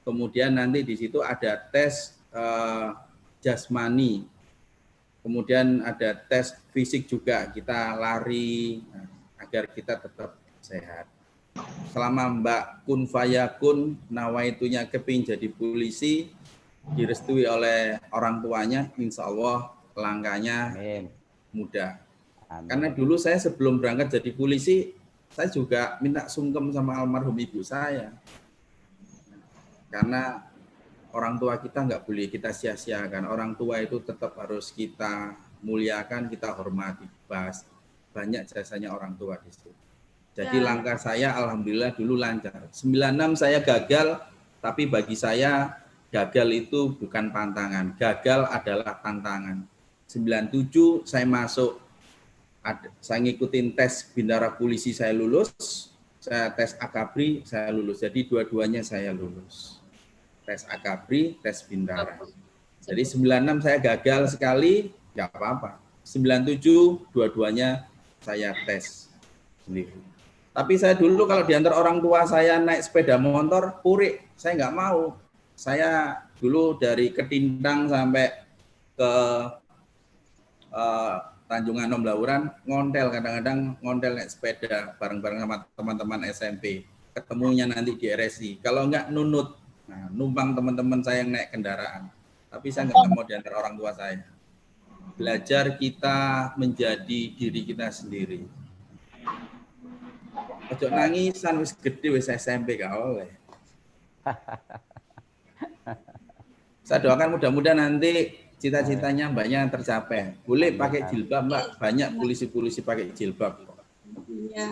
Kemudian nanti di situ ada tes jasmani, kemudian ada tes fisik juga, kita lari agar kita tetap sehat. Selama Mbak kun fayakun nawaitunya kepingin jadi polisi, direstui oleh orang tuanya, insya Allah langkahnya mudah. Amin. Karena dulu saya sebelum berangkat jadi polisi, saya juga minta sungkem sama almarhum ibu saya. Karena orang tua kita nggak boleh kita sia-siakan. Orang tua itu tetap harus kita muliakan, kita hormati. Banyak jasanya orang tua di situ. Jadi langkah saya alhamdulillah dulu lancar. 96 saya gagal, tapi bagi saya gagal itu bukan pantangan. Gagal adalah tantangan. 97 saya masuk, saya ngikutin tes bintara polisi, saya lulus. Saya tes Akabri, saya lulus. Jadi dua-duanya saya lulus. Tes Akabri, tes bintara. Jadi 96 saya gagal sekali, nggak apa-apa. 97 dua-duanya saya tes sendiri. Tapi saya dulu kalau diantar orang tua saya naik sepeda motor, purik, saya nggak mau. Saya dulu dari Ketintang sampai ke Tanjung Anom Blauran, ngontel, kadang-kadang ngontel naik sepeda bareng-bareng sama teman-teman SMP. Ketemunya nanti di RSI. Kalau nggak nunut, nah, numpang teman-teman saya yang naik kendaraan. Tapi saya nggak mau diantar orang tua saya. Belajar kita menjadi diri kita sendiri. Ojo nangisan wis gede wis SMP gak oleh. Saya doakan mudah-mudahan nanti cita-citanya Mbaknya tercapai. Boleh pakai jilbab, Mbak. Banyak polisi-polisi pakai jilbab. Iya.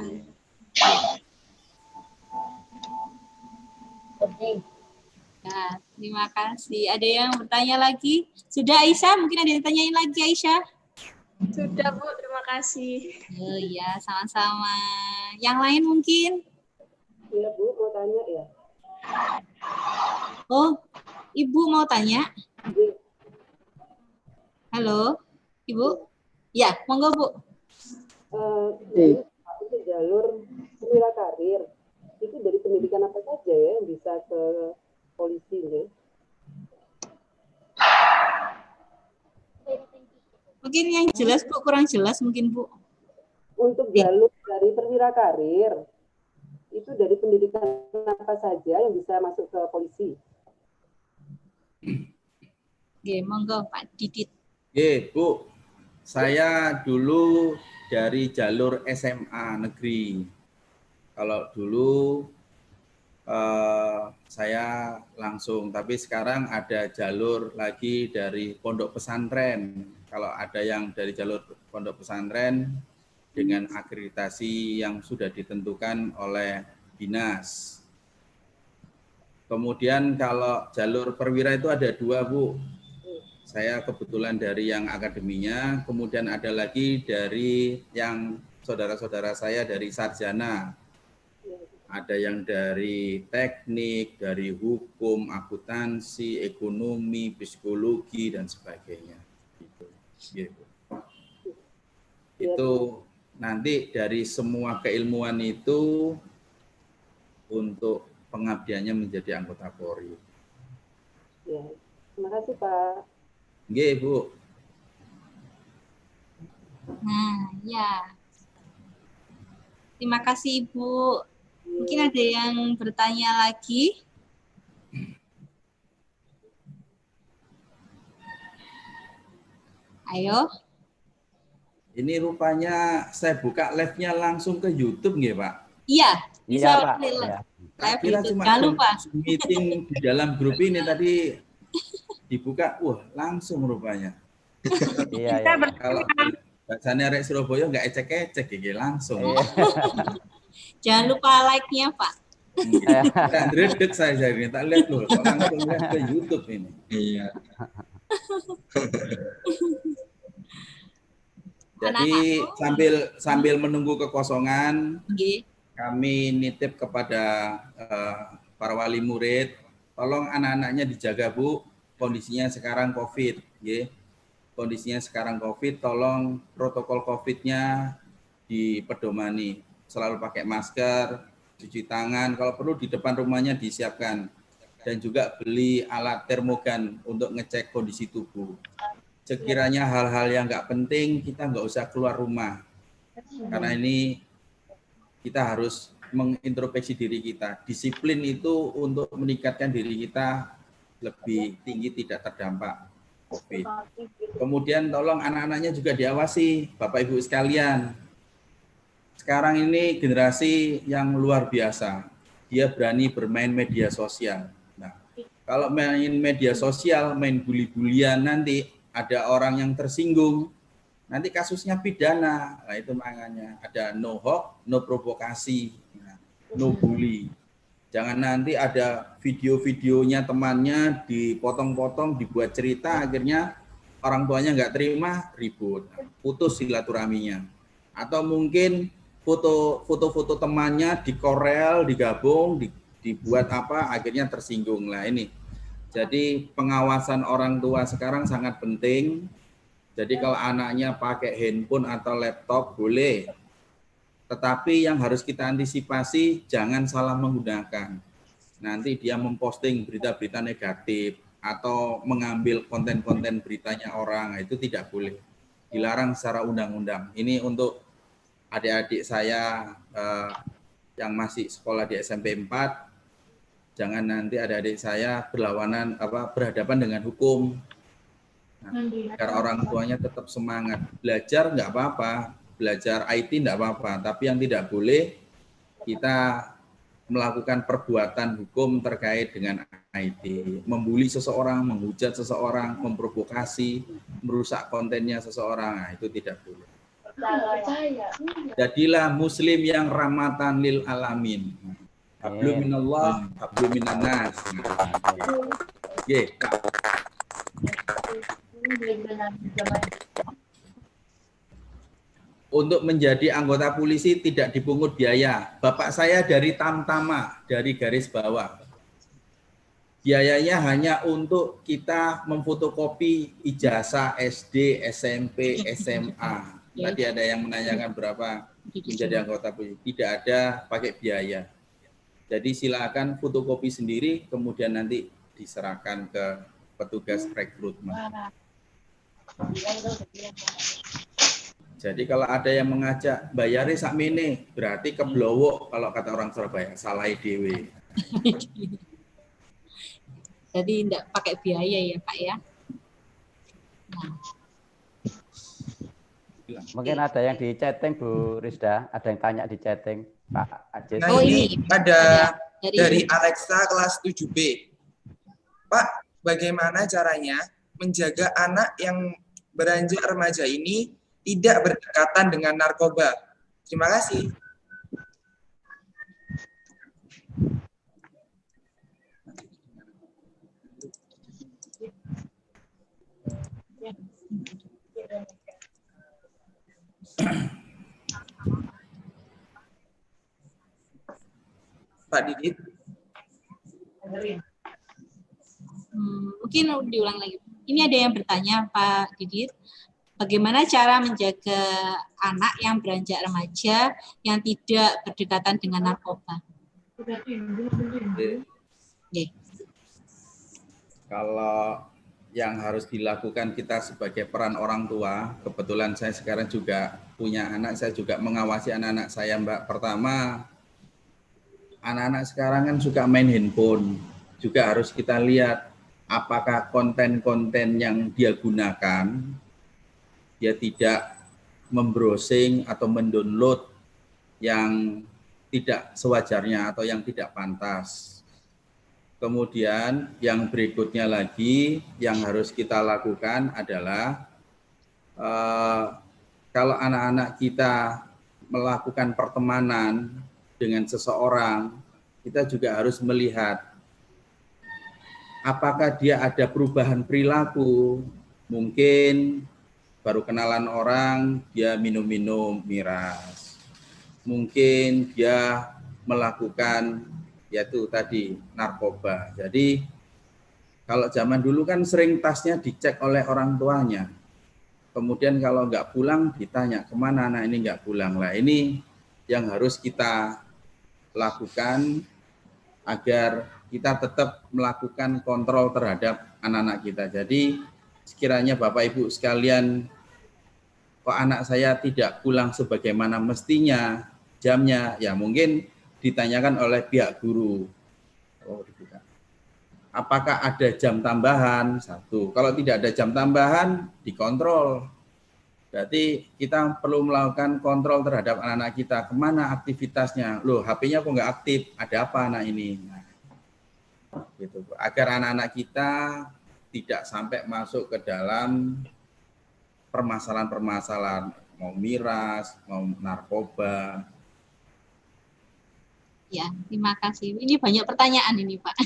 Ya, terima kasih. Ada yang bertanya lagi? Sudah Aisyah? Mungkin ada yang tanyain lagi Aisyah? Sudah Bu, terima kasih. Oh iya, sama-sama. Yang lain mungkin? Iya Bu, mau tanya ya. Oh, Ibu mau tanya? Halo, Ibu? Ya, monggo Bu. Untuk jalur perwira karir, itu dari pendidikan apa saja ya yang bisa ke polisi ya? Mungkin yang jelas Bu, kurang jelas mungkin Bu. Untuk jalur dari perwira karir, itu dari pendidikan apa saja yang bisa masuk ke polisi? Oke, monggo Pak Didit. Oke, Bu. Saya dulu dari jalur SMA negeri. Kalau dulu saya langsung, tapi sekarang ada jalur lagi dari pondok pesantren. Kalau ada yang dari jalur pondok pesantren dengan akreditasi yang sudah ditentukan oleh dinas. Kemudian kalau jalur perwira itu ada 2, Bu. Saya kebetulan dari yang akademinya, kemudian ada lagi dari yang saudara-saudara saya dari sarjana. Ada yang dari teknik, dari hukum, akuntansi, ekonomi, psikologi, dan sebagainya. Gitu. Itu nanti dari semua keilmuan itu untuk pengabdiannya menjadi anggota Polri. Ya, terima kasih Pak. Nggih, Bu. Nah, ya. Terima kasih Ibu. Mungkin ada yang bertanya lagi? Ayo. Ini rupanya saya buka live-nya langsung ke YouTube nggih, Pak? Iya, bisa Iya, Pak. live Kira YouTube. cuma Jangan lupa. meeting di dalam grup ini tadi dibuka, wah langsung rupanya. Iya, iya. Kalau bahasanya Rek Surabaya nggak ecek-ecek, gitu, langsung. Jangan lupa like-nya, Pak. Tak dredeg saya ini, tak lihat loh, kok langsung lihat ke YouTube ini. Iya. Jadi sambil menunggu kekosongan, kami nitip kepada para wali murid, tolong anak-anaknya dijaga Bu, kondisinya sekarang COVID, kondisinya sekarang COVID, tolong protokol COVID-nya dipedomani, selalu pakai masker, cuci tangan, kalau perlu di depan rumahnya disiapkan, dan juga beli alat termogan untuk ngecek kondisi tubuh. Sekiranya hal-hal yang nggak penting, kita nggak usah keluar rumah. Karena ini kita harus mengintrospeksi diri kita. Disiplin itu untuk meningkatkan diri kita lebih tinggi, tidak terdampak COVID. Kemudian tolong anak-anaknya juga diawasi, Bapak Ibu sekalian. Sekarang ini generasi yang luar biasa. Dia berani bermain media sosial. Nah, kalau main media sosial, main bully-bulian nanti, ada orang yang tersinggung, nanti kasusnya pidana. Nah, itu makanya ada no hoax, no provokasi, no bully. Jangan nanti ada video-videonya temannya dipotong-potong, dibuat cerita, akhirnya orang tuanya nggak terima, ribut, putus silaturahminya. Atau mungkin foto-foto temannya dikorel, digabung, dibuat apa, akhirnya tersinggung. Nah ini. Jadi pengawasan orang tua sekarang sangat penting. Jadi kalau anaknya pakai handphone atau laptop boleh. Tetapi yang harus kita antisipasi jangan salah menggunakan. Nanti dia memposting berita-berita negatif atau mengambil konten-konten beritanya orang, itu tidak boleh. Dilarang secara undang-undang. Ini untuk adik-adik saya yang masih sekolah di SMP 4. Jangan nanti adik-adik saya berhadapan dengan hukum. Nah, agar orang tuanya tetap semangat. Belajar nggak apa-apa, belajar IT nggak apa-apa. Tapi yang tidak boleh kita melakukan perbuatan hukum terkait dengan IT, membuli seseorang, menghujat seseorang, memprovokasi, merusak kontennya seseorang, nah, itu tidak boleh. Jadilah muslim yang rahmatan lil alamin. Hablum minallah, hablum minannas. Oke. Untuk menjadi anggota polisi tidak dipungut biaya. Bapak saya dari Tamtama, dari garis bawah. Biayanya hanya untuk kita memfotokopi ijazah SD, SMP, SMA. Tadi ada yang menanyakan berapa menjadi anggota polisi. Tidak ada pakai biaya. Jadi silakan fotokopi sendiri, kemudian nanti diserahkan ke petugas rekrutmen. Jadi kalau ada yang mengajak bayari sakmene, berarti keblowo kalau kata orang Surabaya, salah dewe. Jadi tidak pakai biaya ya Pak ya. Nah. Mungkin ada yang di chatting Bu Rizda, ada yang tanya di chatting Pak Ajis. Nah ini ada dari Alexa kelas 7B. Pak, bagaimana caranya menjaga anak yang beranjak remaja ini tidak berdekatan dengan narkoba? Terima kasih. Pak Didit. Mungkin diulang lagi. Ini ada yang bertanya Pak Didit, bagaimana cara menjaga anak yang beranjak remaja yang tidak berdekatan dengan narkoba? Kalau yang harus dilakukan kita sebagai peran orang tua, kebetulan saya sekarang juga punya anak, saya juga mengawasi anak-anak saya, Mbak. Pertama, anak-anak sekarang kan suka main handphone, juga harus kita lihat apakah konten-konten yang dia gunakan, dia tidak membrowsing atau mendownload yang tidak sewajarnya atau yang tidak pantas. Kemudian yang berikutnya lagi yang harus kita lakukan adalah kalau anak-anak kita melakukan pertemanan dengan seseorang, kita juga harus melihat apakah dia ada perubahan perilaku. Mungkin baru kenalan orang, dia minum-minum miras. Mungkin dia melakukan yaitu tadi narkoba. Jadi kalau zaman dulu kan sering tasnya dicek oleh orang tuanya. Kemudian kalau nggak pulang ditanya kemana anak ini nggak pulang. Lah ini yang harus kita lakukan agar kita tetap melakukan kontrol terhadap anak-anak kita. Jadi sekiranya Bapak Ibu sekalian, kok anak saya tidak pulang sebagaimana mestinya jamnya, ya mungkin ditanyakan oleh pihak guru. Apakah ada jam tambahan? Satu. Kalau tidak ada jam tambahan, dikontrol. Berarti kita perlu melakukan kontrol terhadap anak-anak kita. Kemana aktivitasnya? Loh, HP-nya kok nggak aktif? Ada apa anak ini? Nah, gitu. Agar anak-anak kita tidak sampai masuk ke dalam permasalahan-permasalahan, mau miras, mau narkoba. Ya, terima kasih. Ini banyak pertanyaan ini, Pak.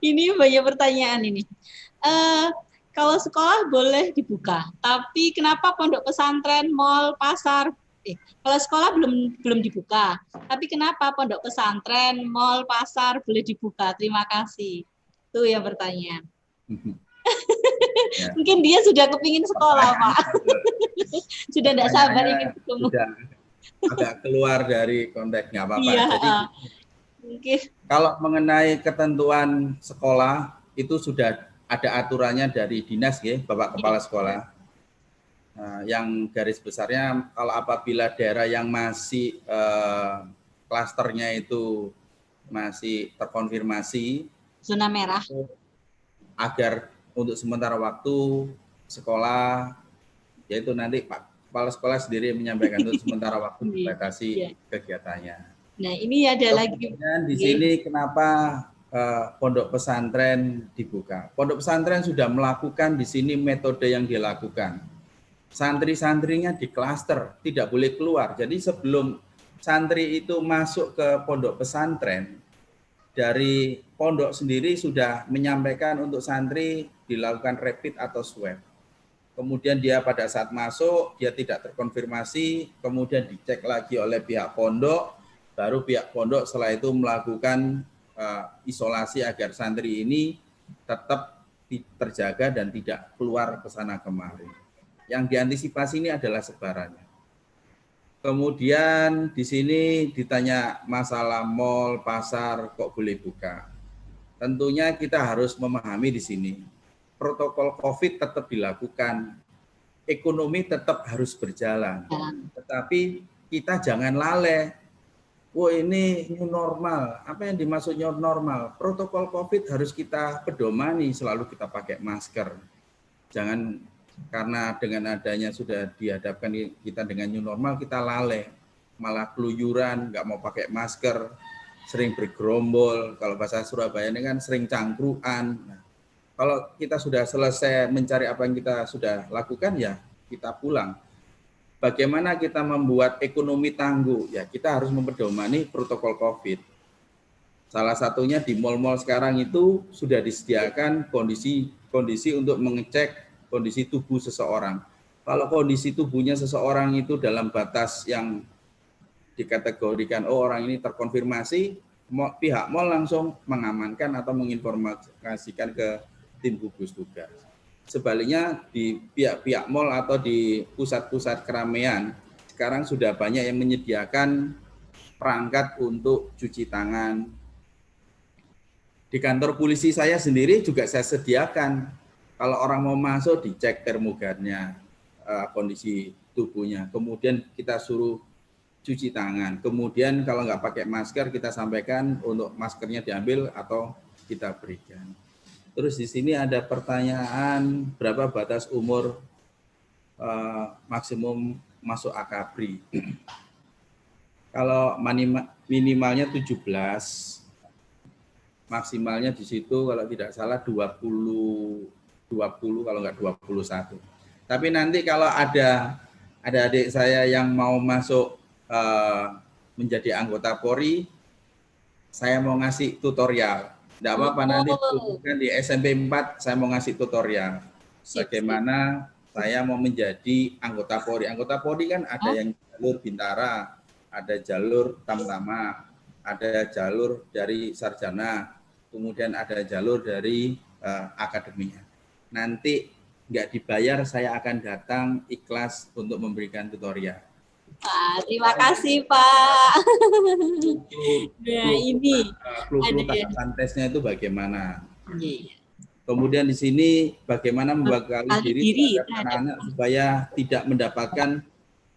Ini banyak pertanyaan ini. Kalau sekolah boleh dibuka, tapi kenapa pondok pesantren, mal, pasar? Kalau sekolah belum dibuka, tapi kenapa pondok pesantren, mal, pasar boleh dibuka? Terima kasih. Itu yang bertanya. Ya. Mungkin dia sudah kepingin sekolah, Pak. Sudah tidak sabar ingin ketemu. Agak keluar dari konteks, nggak apa-apa. Iya, jadi mungkin. Kalau mengenai ketentuan sekolah itu sudah ada aturannya dari dinas, ya, Bapak Kepala Sekolah. Nah, yang garis besarnya kalau apabila daerah yang masih klasternya itu masih terkonfirmasi zona merah, agar untuk sementara waktu sekolah, yaitu nanti Pak Kepala Sekolah sendiri menyampaikan untuk sementara waktu dibatasi kegiatannya. Nah, ini ada lagi. Di sini kenapa pondok pesantren dibuka? Pondok pesantren sudah melakukan di sini metode yang dilakukan. Santri-santrinya di klaster, tidak boleh keluar. Jadi sebelum santri itu masuk ke pondok pesantren, dari pondok sendiri sudah menyampaikan untuk santri dilakukan rapid atau swab. Kemudian dia pada saat masuk, dia tidak terkonfirmasi, kemudian dicek lagi oleh pihak pondok, baru pihak pondok setelah itu melakukan isolasi agar santri ini tetap terjaga dan tidak keluar ke sana kemari. Yang diantisipasi ini adalah sebarannya. Kemudian di sini ditanya masalah mal, pasar, kok boleh buka. Tentunya kita harus memahami di sini, protokol COVID tetap dilakukan, ekonomi tetap harus berjalan. Tetapi kita jangan lalai. Wah, ini new normal. Apa yang dimaksud new normal? Protokol COVID harus kita pedomani, selalu kita pakai masker. Jangan karena dengan adanya sudah dihadapkan kita dengan new normal, kita lalai. Malah keluyuran, nggak mau pakai masker, sering bergerombol. Kalau bahasa Surabaya ini kan sering cangkruan. Nah, kalau kita sudah selesai mencari apa yang kita sudah lakukan, ya kita pulang. Bagaimana kita membuat ekonomi tangguh? Ya, kita harus mempedomani protokol COVID. Salah satunya di mal-mal sekarang itu sudah disediakan kondisi untuk mengecek kondisi tubuh seseorang. Kalau kondisi tubuhnya seseorang itu dalam batas yang dikategorikan, oh orang ini terkonfirmasi, pihak mal langsung mengamankan atau menginformasikan ke tim gugus tugas. Sebaliknya di pihak-pihak mal atau di pusat-pusat keramaian sekarang sudah banyak yang menyediakan perangkat untuk cuci tangan. Di kantor polisi saya sendiri juga saya sediakan. Kalau orang mau masuk dicek termogannya, kondisi tubuhnya. Kemudian kita suruh cuci tangan. Kemudian kalau nggak pakai masker kita sampaikan untuk maskernya diambil atau kita berikan. Terus di sini ada pertanyaan berapa batas umur maksimum masuk AKABRI. Kalau minimalnya 17, maksimalnya di situ kalau tidak salah 20 kalau nggak 21. Tapi nanti kalau ada adik saya yang mau masuk menjadi anggota Polri, saya mau ngasih tutorial. Tidak apa-apa, nanti di SMP 4 saya mau ngasih tutorial bagaimana saya mau menjadi anggota Polri. Anggota Polri kan ada yang jalur Bintara, ada jalur Tamtama, ada jalur dari sarjana, kemudian ada jalur dari akademinya. Nanti nggak dibayar, saya akan datang ikhlas untuk memberikan tutorial. Terima kasih Pak. Nah ini tahapan tesnya itu bagaimana. Kemudian di sini bagaimana membekali diri anak-anak supaya tidak mendapatkan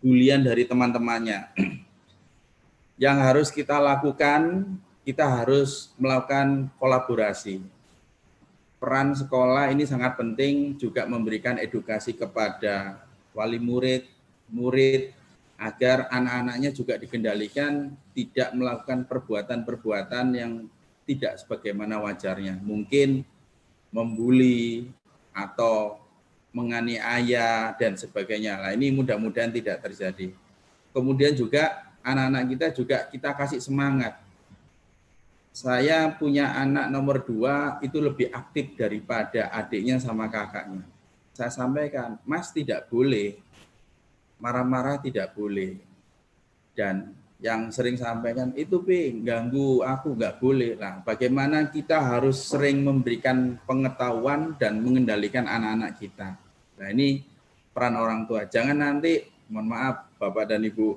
bulian dari teman-temannya. Yang harus kita lakukan, kita harus melakukan kolaborasi. Peran sekolah ini sangat penting, juga memberikan edukasi kepada wali murid, agar anak-anaknya juga dikendalikan tidak melakukan perbuatan-perbuatan yang tidak sebagaimana wajarnya. Mungkin membuli atau menganiaya dan sebagainya. Nah, ini mudah-mudahan tidak terjadi. Kemudian juga anak-anak kita juga kita kasih semangat. Saya punya anak nomor 2 itu lebih aktif daripada adiknya sama kakaknya. Saya sampaikan, Mas tidak boleh marah-marah, tidak boleh. Dan yang sering sampaikan itu ganggu aku, nggak boleh. Nah, bagaimana kita harus sering memberikan pengetahuan dan mengendalikan anak-anak kita. Nah, ini peran orang tua. Jangan nanti, mohon maaf Bapak dan Ibu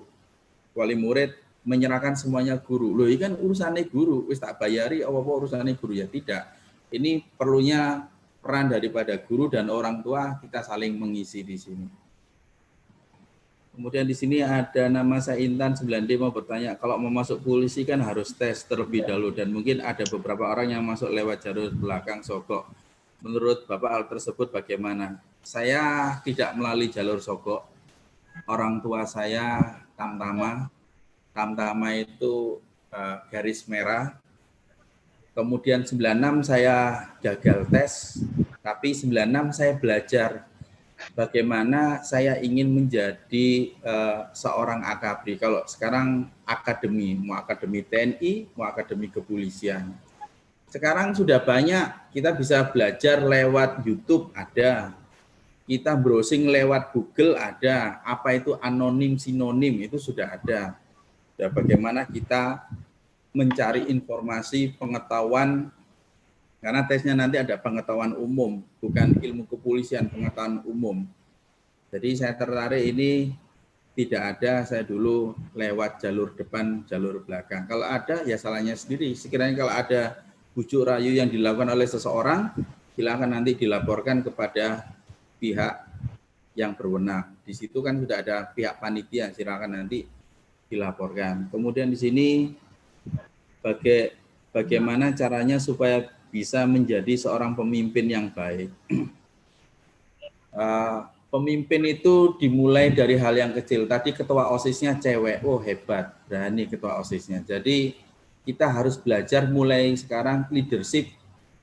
wali murid, menyerahkan semuanya guru. Loh, ini kan urusannya guru, wis tak bayari apa urusannya guru, ya tidak. Ini perlunya peran daripada guru dan orang tua, kita saling mengisi di sini. Kemudian di sini ada nama saya Intan 9D mau bertanya, kalau mau masuk polisi kan harus tes terlebih dahulu dan mungkin ada beberapa orang yang masuk lewat jalur belakang Sogok. Menurut Bapak hal tersebut bagaimana? Saya tidak melalui jalur Sogok. Orang tua saya Tamtama itu garis merah. Kemudian 96 saya gagal tes, tapi 96 saya belajar bagaimana saya ingin menjadi seorang AKABRI. Kalau sekarang akademi, mau akademi TNI, mau akademi kepolisian. Sekarang sudah banyak, kita bisa belajar lewat YouTube ada, kita browsing lewat Google ada, apa itu anonim, sinonim, itu sudah ada. Dan bagaimana kita mencari informasi, pengetahuan, karena tesnya nanti ada pengetahuan umum, bukan ilmu kepolisian, pengetahuan umum. Jadi saya tertarik ini tidak ada, saya dulu lewat jalur depan, jalur belakang. Kalau ada, ya salahnya sendiri. Sekiranya kalau ada bujuk rayu yang dilakukan oleh seseorang, silakan nanti dilaporkan kepada pihak yang berwenang. Di situ kan sudah ada pihak panitia, silakan nanti dilaporkan. Kemudian di sini bagaimana caranya supaya bisa menjadi seorang pemimpin yang baik. Pemimpin itu dimulai dari hal yang kecil. Tadi ketua OSIS-nya cewek, oh hebat, berani ketua OSIS-nya. Jadi kita harus belajar mulai sekarang leadership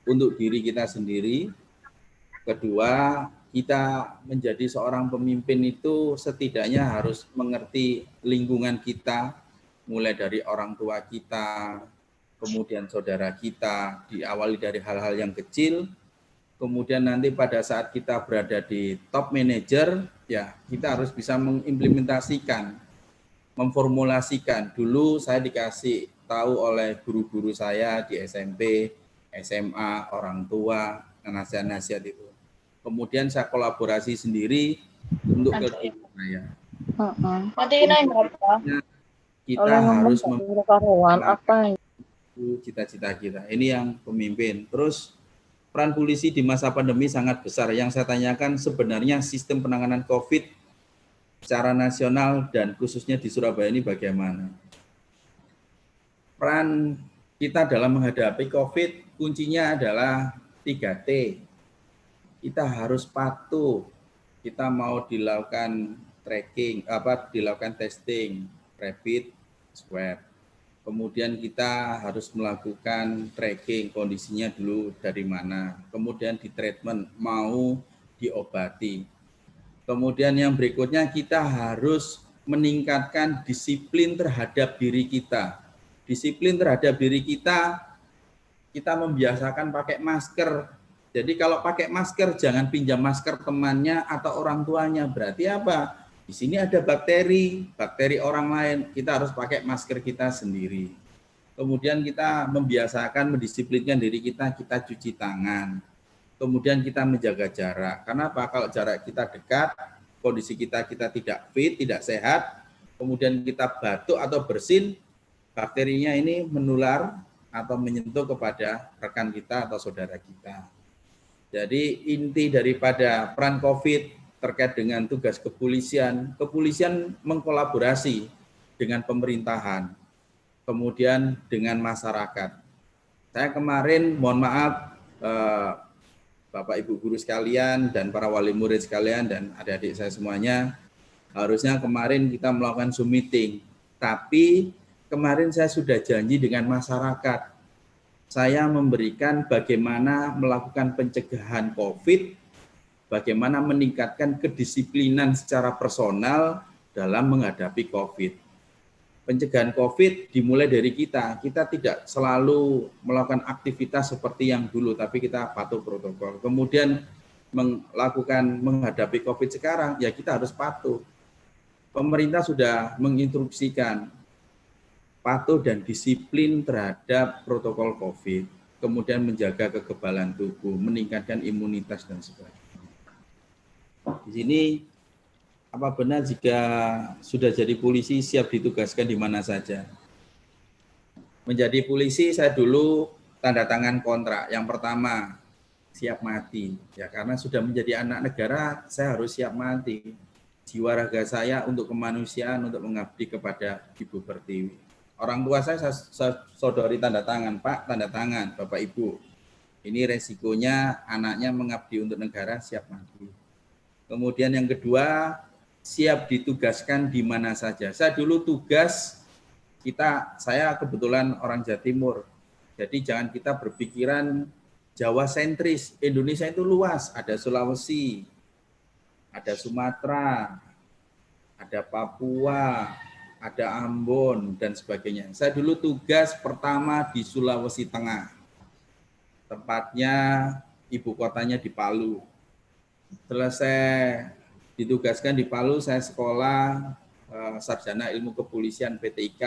untuk diri kita sendiri. Kedua, kita menjadi seorang pemimpin itu setidaknya harus mengerti lingkungan kita, mulai dari orang tua kita, kemudian saudara kita, diawali dari hal-hal yang kecil, kemudian nanti pada saat kita berada di top manager, ya kita harus bisa mengimplementasikan, memformulasikan. Dulu saya dikasih tahu oleh guru-guru saya di SMP, SMA, orang tua, nasihat-nasihat itu. Kemudian saya kolaborasi sendiri untuk ke saya. Kita harus memperbaiki cita-cita kita. Ini yang pemimpin. Terus peran polisi di masa pandemi sangat besar. Yang saya tanyakan sebenarnya sistem penanganan COVID secara nasional dan khususnya di Surabaya ini bagaimana? Peran kita dalam menghadapi COVID kuncinya adalah 3T. Kita harus patuh. Kita mau dilakukan tracking, dilakukan testing, rapid, swab. Kemudian kita harus melakukan tracking kondisinya dulu dari mana. Kemudian di treatment, mau diobati. Kemudian yang berikutnya kita harus meningkatkan disiplin terhadap diri kita. Disiplin terhadap diri kita membiasakan pakai masker. Jadi kalau pakai masker jangan pinjam masker temannya atau orang tuanya. Berarti apa? Di sini ada bakteri orang lain. Kita harus pakai masker kita sendiri. Kemudian kita membiasakan, mendisiplinkan diri kita cuci tangan. Kemudian kita menjaga jarak. Kenapa? Kalau jarak kita dekat, kondisi kita tidak fit, tidak sehat, kemudian kita batuk atau bersin, bakterinya ini menular atau menyentuh kepada rekan kita atau saudara kita. Jadi inti daripada peran COVID terkait dengan tugas kepolisian mengkolaborasi dengan pemerintahan, kemudian dengan masyarakat. Saya kemarin, mohon maaf, Bapak Ibu guru sekalian dan para wali murid sekalian dan adik-adik saya semuanya, harusnya kemarin kita melakukan Zoom meeting. Tapi kemarin saya sudah janji dengan masyarakat. Saya memberikan bagaimana melakukan pencegahan COVID, bagaimana meningkatkan kedisiplinan secara personal dalam menghadapi COVID. Pencegahan COVID dimulai dari kita. Kita tidak selalu melakukan aktivitas seperti yang dulu, tapi kita patuh protokol. Kemudian menghadapi COVID sekarang, ya kita harus patuh. Pemerintah sudah menginstruksikan patuh dan disiplin terhadap protokol COVID, kemudian menjaga kekebalan tubuh, meningkatkan imunitas dan sebagainya. Di sini, apa benar jika sudah jadi polisi siap ditugaskan di mana saja? Menjadi polisi saya dulu tanda tangan kontrak. Yang pertama, siap mati. Ya karena sudah menjadi anak negara, saya harus siap mati. Jiwa raga saya untuk kemanusiaan, untuk mengabdi kepada Ibu Pertiwi. Orang tua saya sodori tanda tangan, Pak, tanda tangan, Bapak Ibu. Ini resikonya anaknya mengabdi untuk negara, siap mati. Kemudian yang kedua, siap ditugaskan di mana saja. Saya dulu tugas saya kebetulan orang Jawa Timur. Jadi jangan kita berpikiran Jawa sentris. Indonesia itu luas, ada Sulawesi, ada Sumatera, ada Papua, ada Ambon, dan sebagainya. Saya dulu tugas pertama di Sulawesi Tengah. Tempatnya, ibu kotanya di Palu. Selesai ditugaskan di Palu, saya sekolah sarjana ilmu kepolisian PTIK.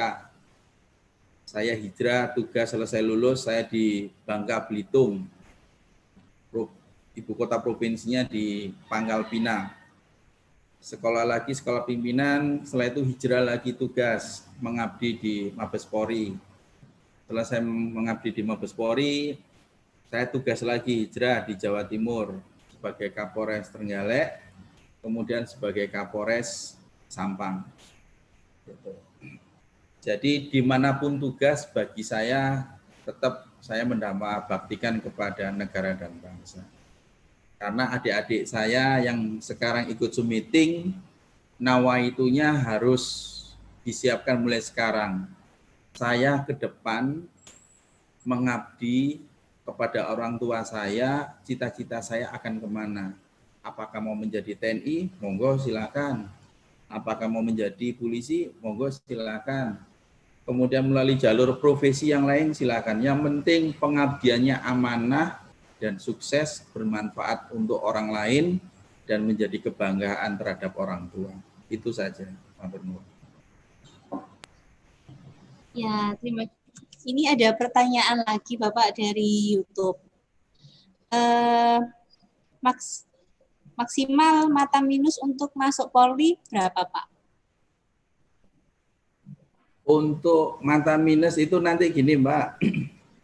Saya hijrah, tugas selesai lulus, saya di Bangka Belitung. Ibu kota provinsinya di Pangkal Pinang. Sekolah lagi, sekolah pimpinan, setelah itu hijrah lagi tugas mengabdi di Mabes Polri. Setelah saya mengabdi di Mabes Polri, saya tugas lagi hijrah di Jawa Timur sebagai Kapolres Trenggalek, kemudian sebagai Kapolres Sampang. Jadi dimanapun tugas bagi saya, tetap saya mendambakbaktikan kepada negara dan bangsa. Karena adik-adik saya yang sekarang ikut Zoom meeting, nawaitunya harus disiapkan mulai sekarang. Saya ke depan mengabdi kepada orang tua saya, cita-cita saya akan kemana. Apakah mau menjadi TNI? Monggo silakan. Apakah mau menjadi polisi? Monggo silakan. Kemudian melalui jalur profesi yang lain silakan. Yang penting pengabdiannya amanah dan sukses, bermanfaat untuk orang lain, dan menjadi kebanggaan terhadap orang tua. Itu saja. Ya, terima kasih. Ini ada pertanyaan lagi Bapak dari YouTube. Maksimal mata minus untuk masuk Polri berapa Pak? Untuk mata minus itu nanti gini Mbak,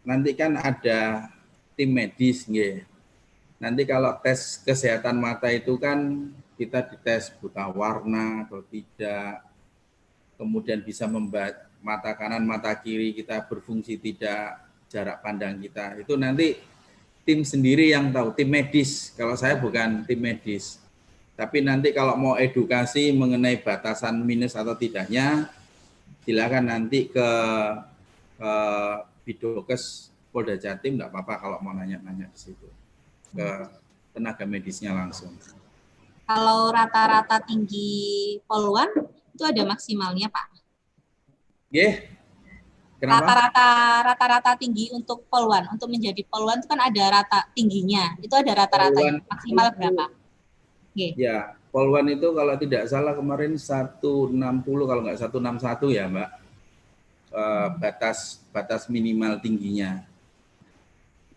nanti kan ada tim medis, nggih. Nanti kalau tes kesehatan mata itu kan kita dites buta warna atau tidak, kemudian bisa membaca mata kanan, mata kiri kita berfungsi tidak, jarak pandang kita. Itu nanti tim sendiri yang tahu, tim medis. Kalau saya bukan tim medis. Tapi nanti kalau mau edukasi mengenai batasan minus atau tidaknya, silakan nanti ke Bidokes Polda Jatim, enggak apa-apa kalau mau nanya-nanya di situ. Ke tenaga medisnya langsung. Kalau rata-rata tinggi poluan, itu ada maksimalnya Pak? Kenapa? Rata-rata tinggi untuk poluan, untuk menjadi poluan itu kan ada rata tingginya, itu ada rata-rata maksimal berapa? Ya, poluan itu kalau tidak salah kemarin 160, kalau nggak 161 ya Mbak, batas minimal tingginya,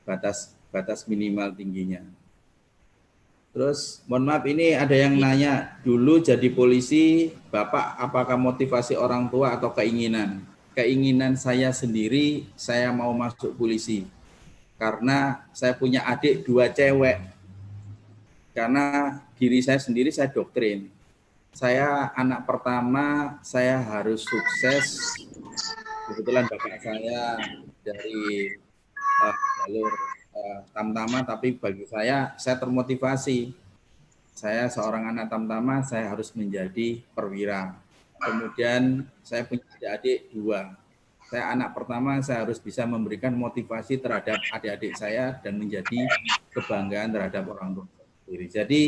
batas minimal tingginya. Terus mohon maaf ini ada yang nanya, dulu jadi polisi Bapak apakah motivasi orang tua atau keinginan? Keinginan saya sendiri, saya mau masuk polisi karena saya punya adik 2 cewek. Karena diri saya sendiri saya doktrin. Saya anak pertama, saya harus sukses. Kebetulan bapak saya dari jalur tamtama, tapi bagi saya termotivasi. Saya seorang anak tamtama, saya harus menjadi perwira. Kemudian saya punya adik 2. Saya anak pertama, saya harus bisa memberikan motivasi terhadap adik-adik saya dan menjadi kebanggaan terhadap orang tua sendiri. Jadi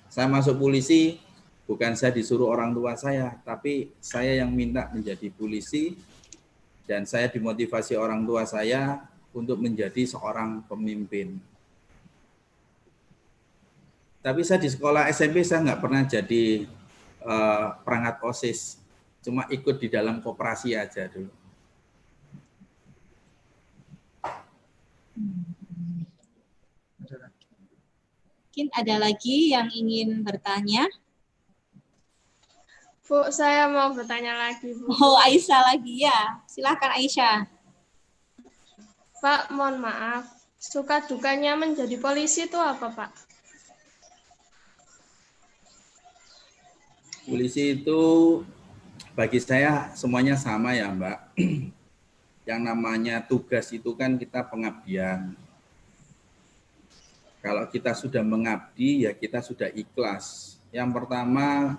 saya masuk polisi, bukan saya disuruh orang tua saya, tapi saya yang minta menjadi polisi dan saya dimotivasi orang tua saya untuk menjadi seorang pemimpin. Tapi saya di sekolah SMP saya nggak pernah jadi perangkat OSIS, cuma ikut di dalam koperasi aja dulu. Mungkin ada lagi yang ingin bertanya? Bu, saya mau bertanya lagi, Bu. Oh, Aisyah lagi ya. Silakan Aisyah. Pak, mohon maaf. Suka dukanya menjadi polisi itu apa, Pak? Polisi itu bagi saya semuanya sama ya, Mbak. Yang namanya tugas itu kan kita pengabdian. Kalau kita sudah mengabdi, ya kita sudah ikhlas. Yang pertama,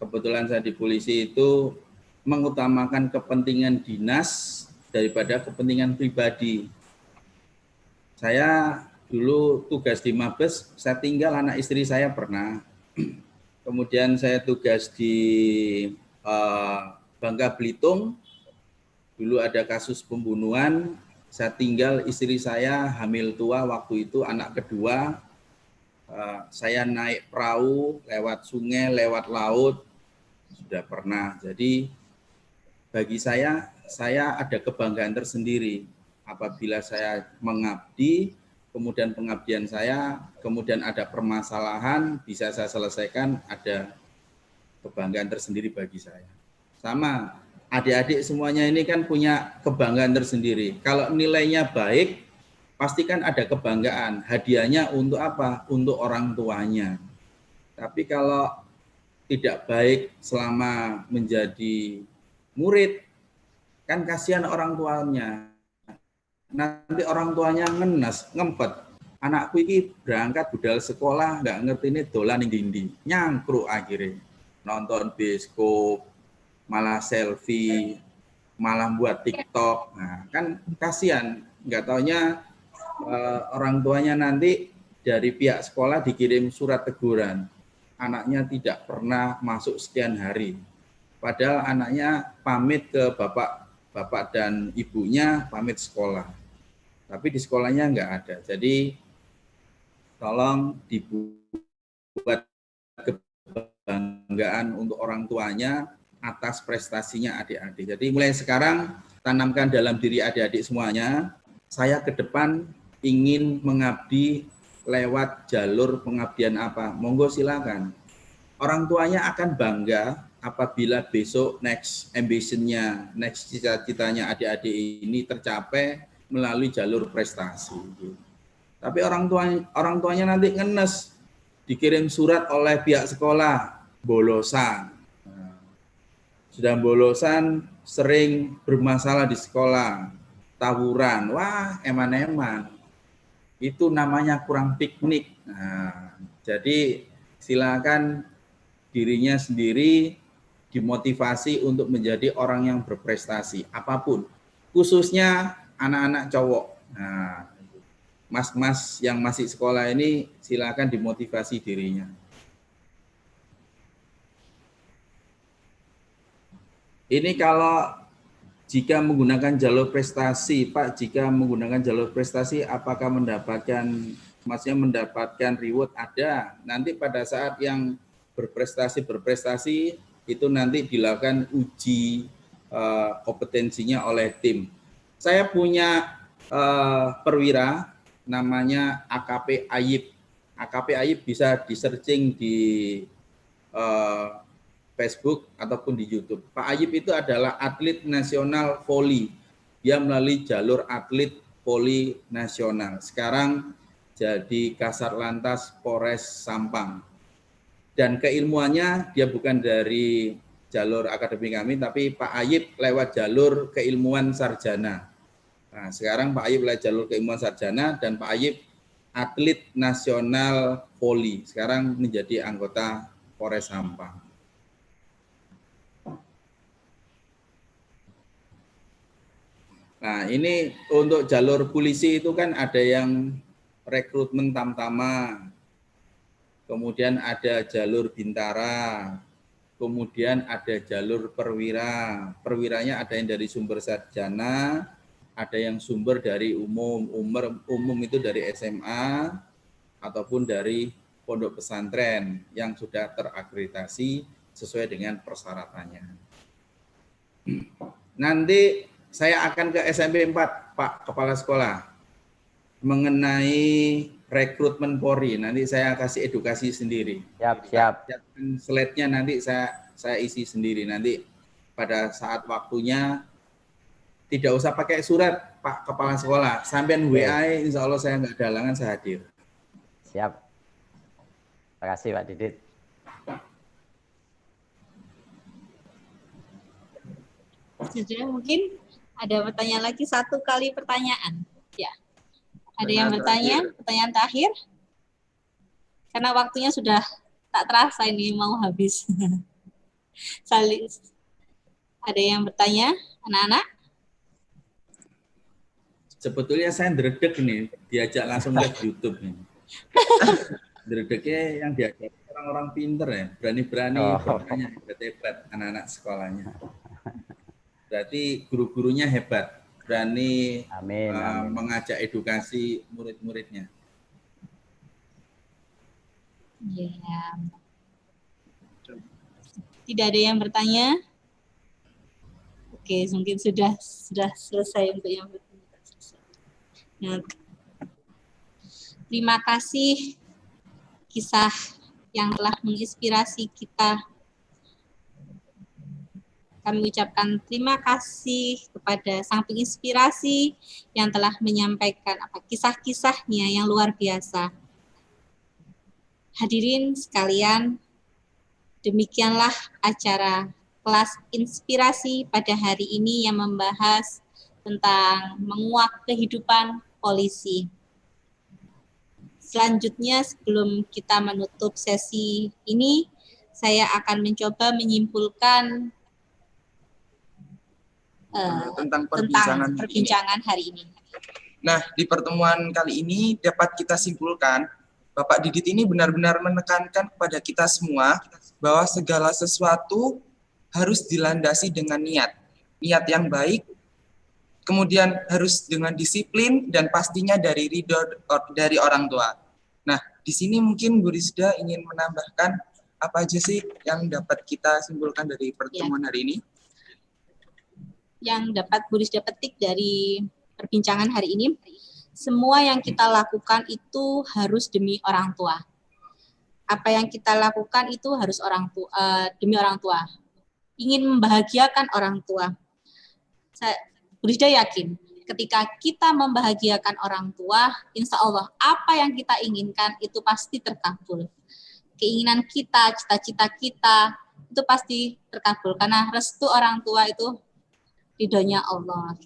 kebetulan saya di polisi itu mengutamakan kepentingan dinas daripada kepentingan pribadi. Saya dulu tugas di Mabes, saya tinggal anak istri saya pernah. Kemudian saya tugas di Bangka Belitung, dulu ada kasus pembunuhan, saya tinggal istri saya hamil tua waktu itu, anak kedua. Saya naik perahu, lewat sungai, lewat laut, sudah pernah. Jadi bagi saya ada kebanggaan tersendiri apabila saya mengabdi, kemudian pengabdian saya, kemudian ada permasalahan, bisa saya selesaikan, ada kebanggaan tersendiri bagi saya. Sama, adik-adik semuanya ini kan punya kebanggaan tersendiri. Kalau nilainya baik, pasti kan ada kebanggaan. Hadiahnya untuk apa? Untuk orang tuanya. Tapi kalau tidak baik selama menjadi murid, kan kasihan orang tuanya. Nanti orang tuanya ngenes, ngempet. Anakku ini berangkat budal sekolah, nggak ngerti ini dolan ning dindi, nyangkruk akhirnya. Nonton bioskop, malah selfie, malah buat TikTok. Nah, kan kasihan. Nggak taunya orang tuanya nanti dari pihak sekolah dikirim surat teguran. Anaknya tidak pernah masuk sekian hari. Padahal anaknya pamit ke bapak dan ibunya, pamit sekolah. Tapi di sekolahnya nggak ada. Jadi tolong dibuat kebanggaan untuk orang tuanya atas prestasinya adik-adik. Jadi mulai sekarang tanamkan dalam diri adik-adik semuanya, saya ke depan ingin mengabdi lewat jalur pengabdian apa? Monggo silakan. Orang tuanya akan bangga apabila besok next ambition-nya, next cita-citanya adik-adik ini tercapai melalui jalur prestasi. Tapi orang tuanya nanti ngenes, dikirim surat oleh pihak sekolah, bolosan. Sudah bolosan, sering bermasalah di sekolah, tawuran, wah eman-eman. Itu namanya kurang piknik. Nah, jadi silakan dirinya sendiri dimotivasi untuk menjadi orang yang berprestasi apapun, khususnya anak-anak cowok. Nah, mas-mas yang masih sekolah ini silakan dimotivasi dirinya. Ini kalau jika menggunakan jalur prestasi, Pak, jika menggunakan jalur prestasi, apakah mendapatkan reward? Ada. Nanti pada saat yang berprestasi itu nanti dilakukan uji kompetensinya oleh tim. Saya punya perwira namanya AKP Ayib. AKP Ayib bisa di-searching di Facebook ataupun di YouTube. Pak Ayib itu adalah atlet nasional voli. Dia melalui jalur atlet voli nasional. Sekarang jadi Kasat Lantas Polres Sampang. Dan keilmuannya dia bukan dari jalur akademi kami, tapi Pak Ayib lewat jalur keilmuan sarjana. Nah, sekarang Pak Ayib lewat jalur keilmuan sarjana dan Pak Ayib atlet nasional voli. Sekarang menjadi anggota Polres Sampang. Nah, ini untuk jalur polisi itu kan ada yang rekrutmen tamtama, kemudian ada jalur bintara, kemudian ada jalur perwira. Perwiranya ada yang dari sumber sarjana, ada yang sumber dari umum. Umum itu dari SMA ataupun dari pondok pesantren yang sudah terakreditasi sesuai dengan persyaratannya. Nanti saya akan ke SMP 4, Pak Kepala Sekolah, mengenai rekrutmen Polri. Nanti saya kasih edukasi sendiri. Siap. Slide-nya nanti saya isi sendiri. Nanti pada saat waktunya tidak usah pakai surat, Pak Kepala Sekolah. Sampean WA, insya Allah saya nggak ada halangan, saya hadir. Siap. Terima kasih Pak Didit. Sebenarnya mungkin ada pertanyaan lagi, 1 kali pertanyaan. Ya. Ada yang bertanya, pertanyaan terakhir? Karena waktunya sudah tak terasa ini mau habis. Ada yang bertanya, anak-anak? Sebetulnya saya ndredeg nih, diajak langsung live YouTube nih. Ndredegnya yang diajak orang-orang pinter ya, berani-berani, bertanya hebat-hebat anak-anak sekolahnya. Berarti guru-gurunya hebat, berani mengajak edukasi murid-muridnya. Ya. Tidak ada yang bertanya? Oke, mungkin sudah selesai untuk yang bertanya. Nah, terima kasih kisah yang telah menginspirasi kita. Kami ucapkan terima kasih kepada sang penginspirasi yang telah menyampaikan kisah-kisahnya yang luar biasa. Hadirin sekalian, demikianlah acara kelas inspirasi pada hari ini yang membahas tentang menguak kehidupan polisi. Selanjutnya, sebelum kita menutup sesi ini, saya akan mencoba menyimpulkan tentang perbincangan hari ini. Nah, di pertemuan kali ini dapat kita simpulkan, Bapak Didit ini benar-benar menekankan kepada kita semua bahwa segala sesuatu harus dilandasi dengan niat yang baik, kemudian harus dengan disiplin dan pastinya dari ridho dari orang tua. Nah, di sini mungkin Bu Rizda ingin menambahkan apa aja sih yang dapat kita simpulkan dari pertemuan hari ini? Yang dapat Bu Rizda petik dari perbincangan hari ini, semua yang kita lakukan itu harus demi orang tua. Apa yang kita lakukan itu harus demi orang tua. Ingin membahagiakan orang tua. Bu Rizda yakin, ketika kita membahagiakan orang tua, insya Allah apa yang kita inginkan itu pasti terkabul. Keinginan kita, cita-cita kita itu pasti terkabul karena restu orang tua itu ridhonya Allah.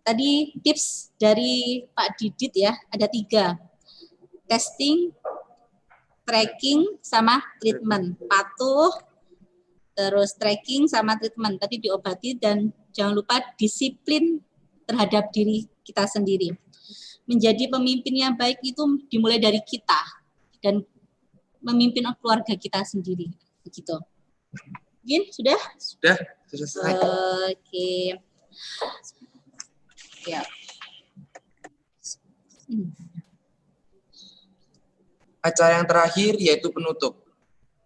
Tadi tips dari Pak Didit ya, ada 3. Testing, tracking, sama treatment. Patuh, terus tracking sama treatment. Tadi diobati dan jangan lupa disiplin terhadap diri kita sendiri. Menjadi pemimpin yang baik itu dimulai dari kita dan memimpin keluarga kita sendiri. Begitu. Mungkin sudah? Sudah selesai. Oke. Ya. Acara yang terakhir yaitu penutup.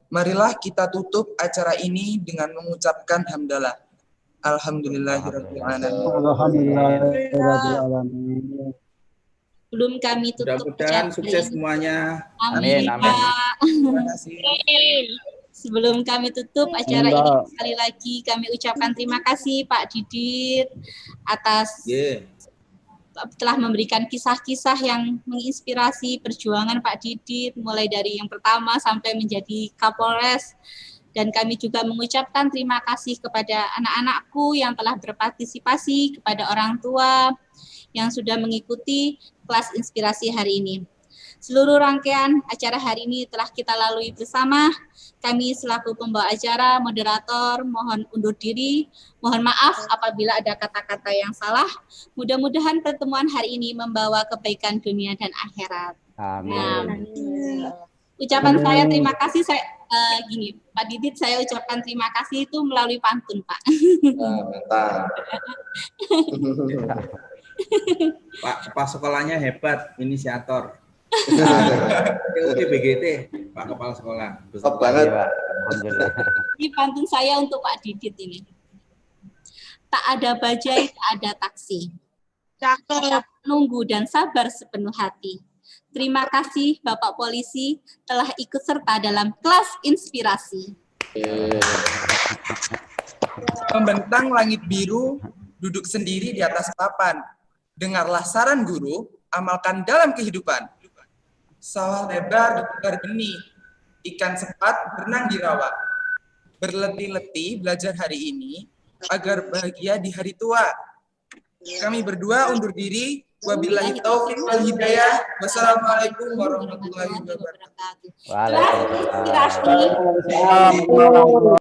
Marilah kita tutup acara ini dengan mengucapkan hamdalah. Alhamdulillahirabbil alamin. Belum kami tutup. Mudah-mudahan sukses semuanya. Amin. Terima kasih. Sebelum kami tutup acara ini, sekali lagi kami ucapkan terima kasih Pak Didit atas telah memberikan kisah-kisah yang menginspirasi perjuangan Pak Didit, mulai dari yang pertama sampai menjadi Kapolres. Dan kami juga mengucapkan terima kasih kepada anak-anakku yang telah berpartisipasi, kepada orang tua yang sudah mengikuti kelas inspirasi hari ini. Seluruh rangkaian acara hari ini telah kita lalui bersama. Kami selaku pembawa acara, moderator, mohon undur diri. Mohon maaf apabila ada kata-kata yang salah. Mudah-mudahan pertemuan hari ini membawa kebaikan dunia dan akhirat. Amin. Ucapan saya terima kasih, gini, Pak Didit, saya ucapkan terima kasih itu melalui pantun, Pak. Mantap. Pak sekolahnya hebat, inisiator. Oke, BGT, Pak Kepala Sekolah. Top banget, Pak. Alhamdulillah. Ini pantun saya untuk Pak Didit ini. Tak ada bajai, tak ada taksi. Cakep. Nunggu dan sabar sepenuh hati. Terima kasih Bapak Polisi telah ikut serta dalam kelas inspirasi. Membentang langit biru, duduk sendiri di atas papan. Dengarlah saran guru, amalkan dalam kehidupan. Sawah lebar ditebar benih, ikan sepat berenang di rawa. Berletih-letih belajar hari ini, agar bahagia di hari tua. Kami berdua undur diri. Wabillahi taufiq wal hidayah. Wassalamualaikum warahmatullahi wabarakatuh. Waalaikumsalam.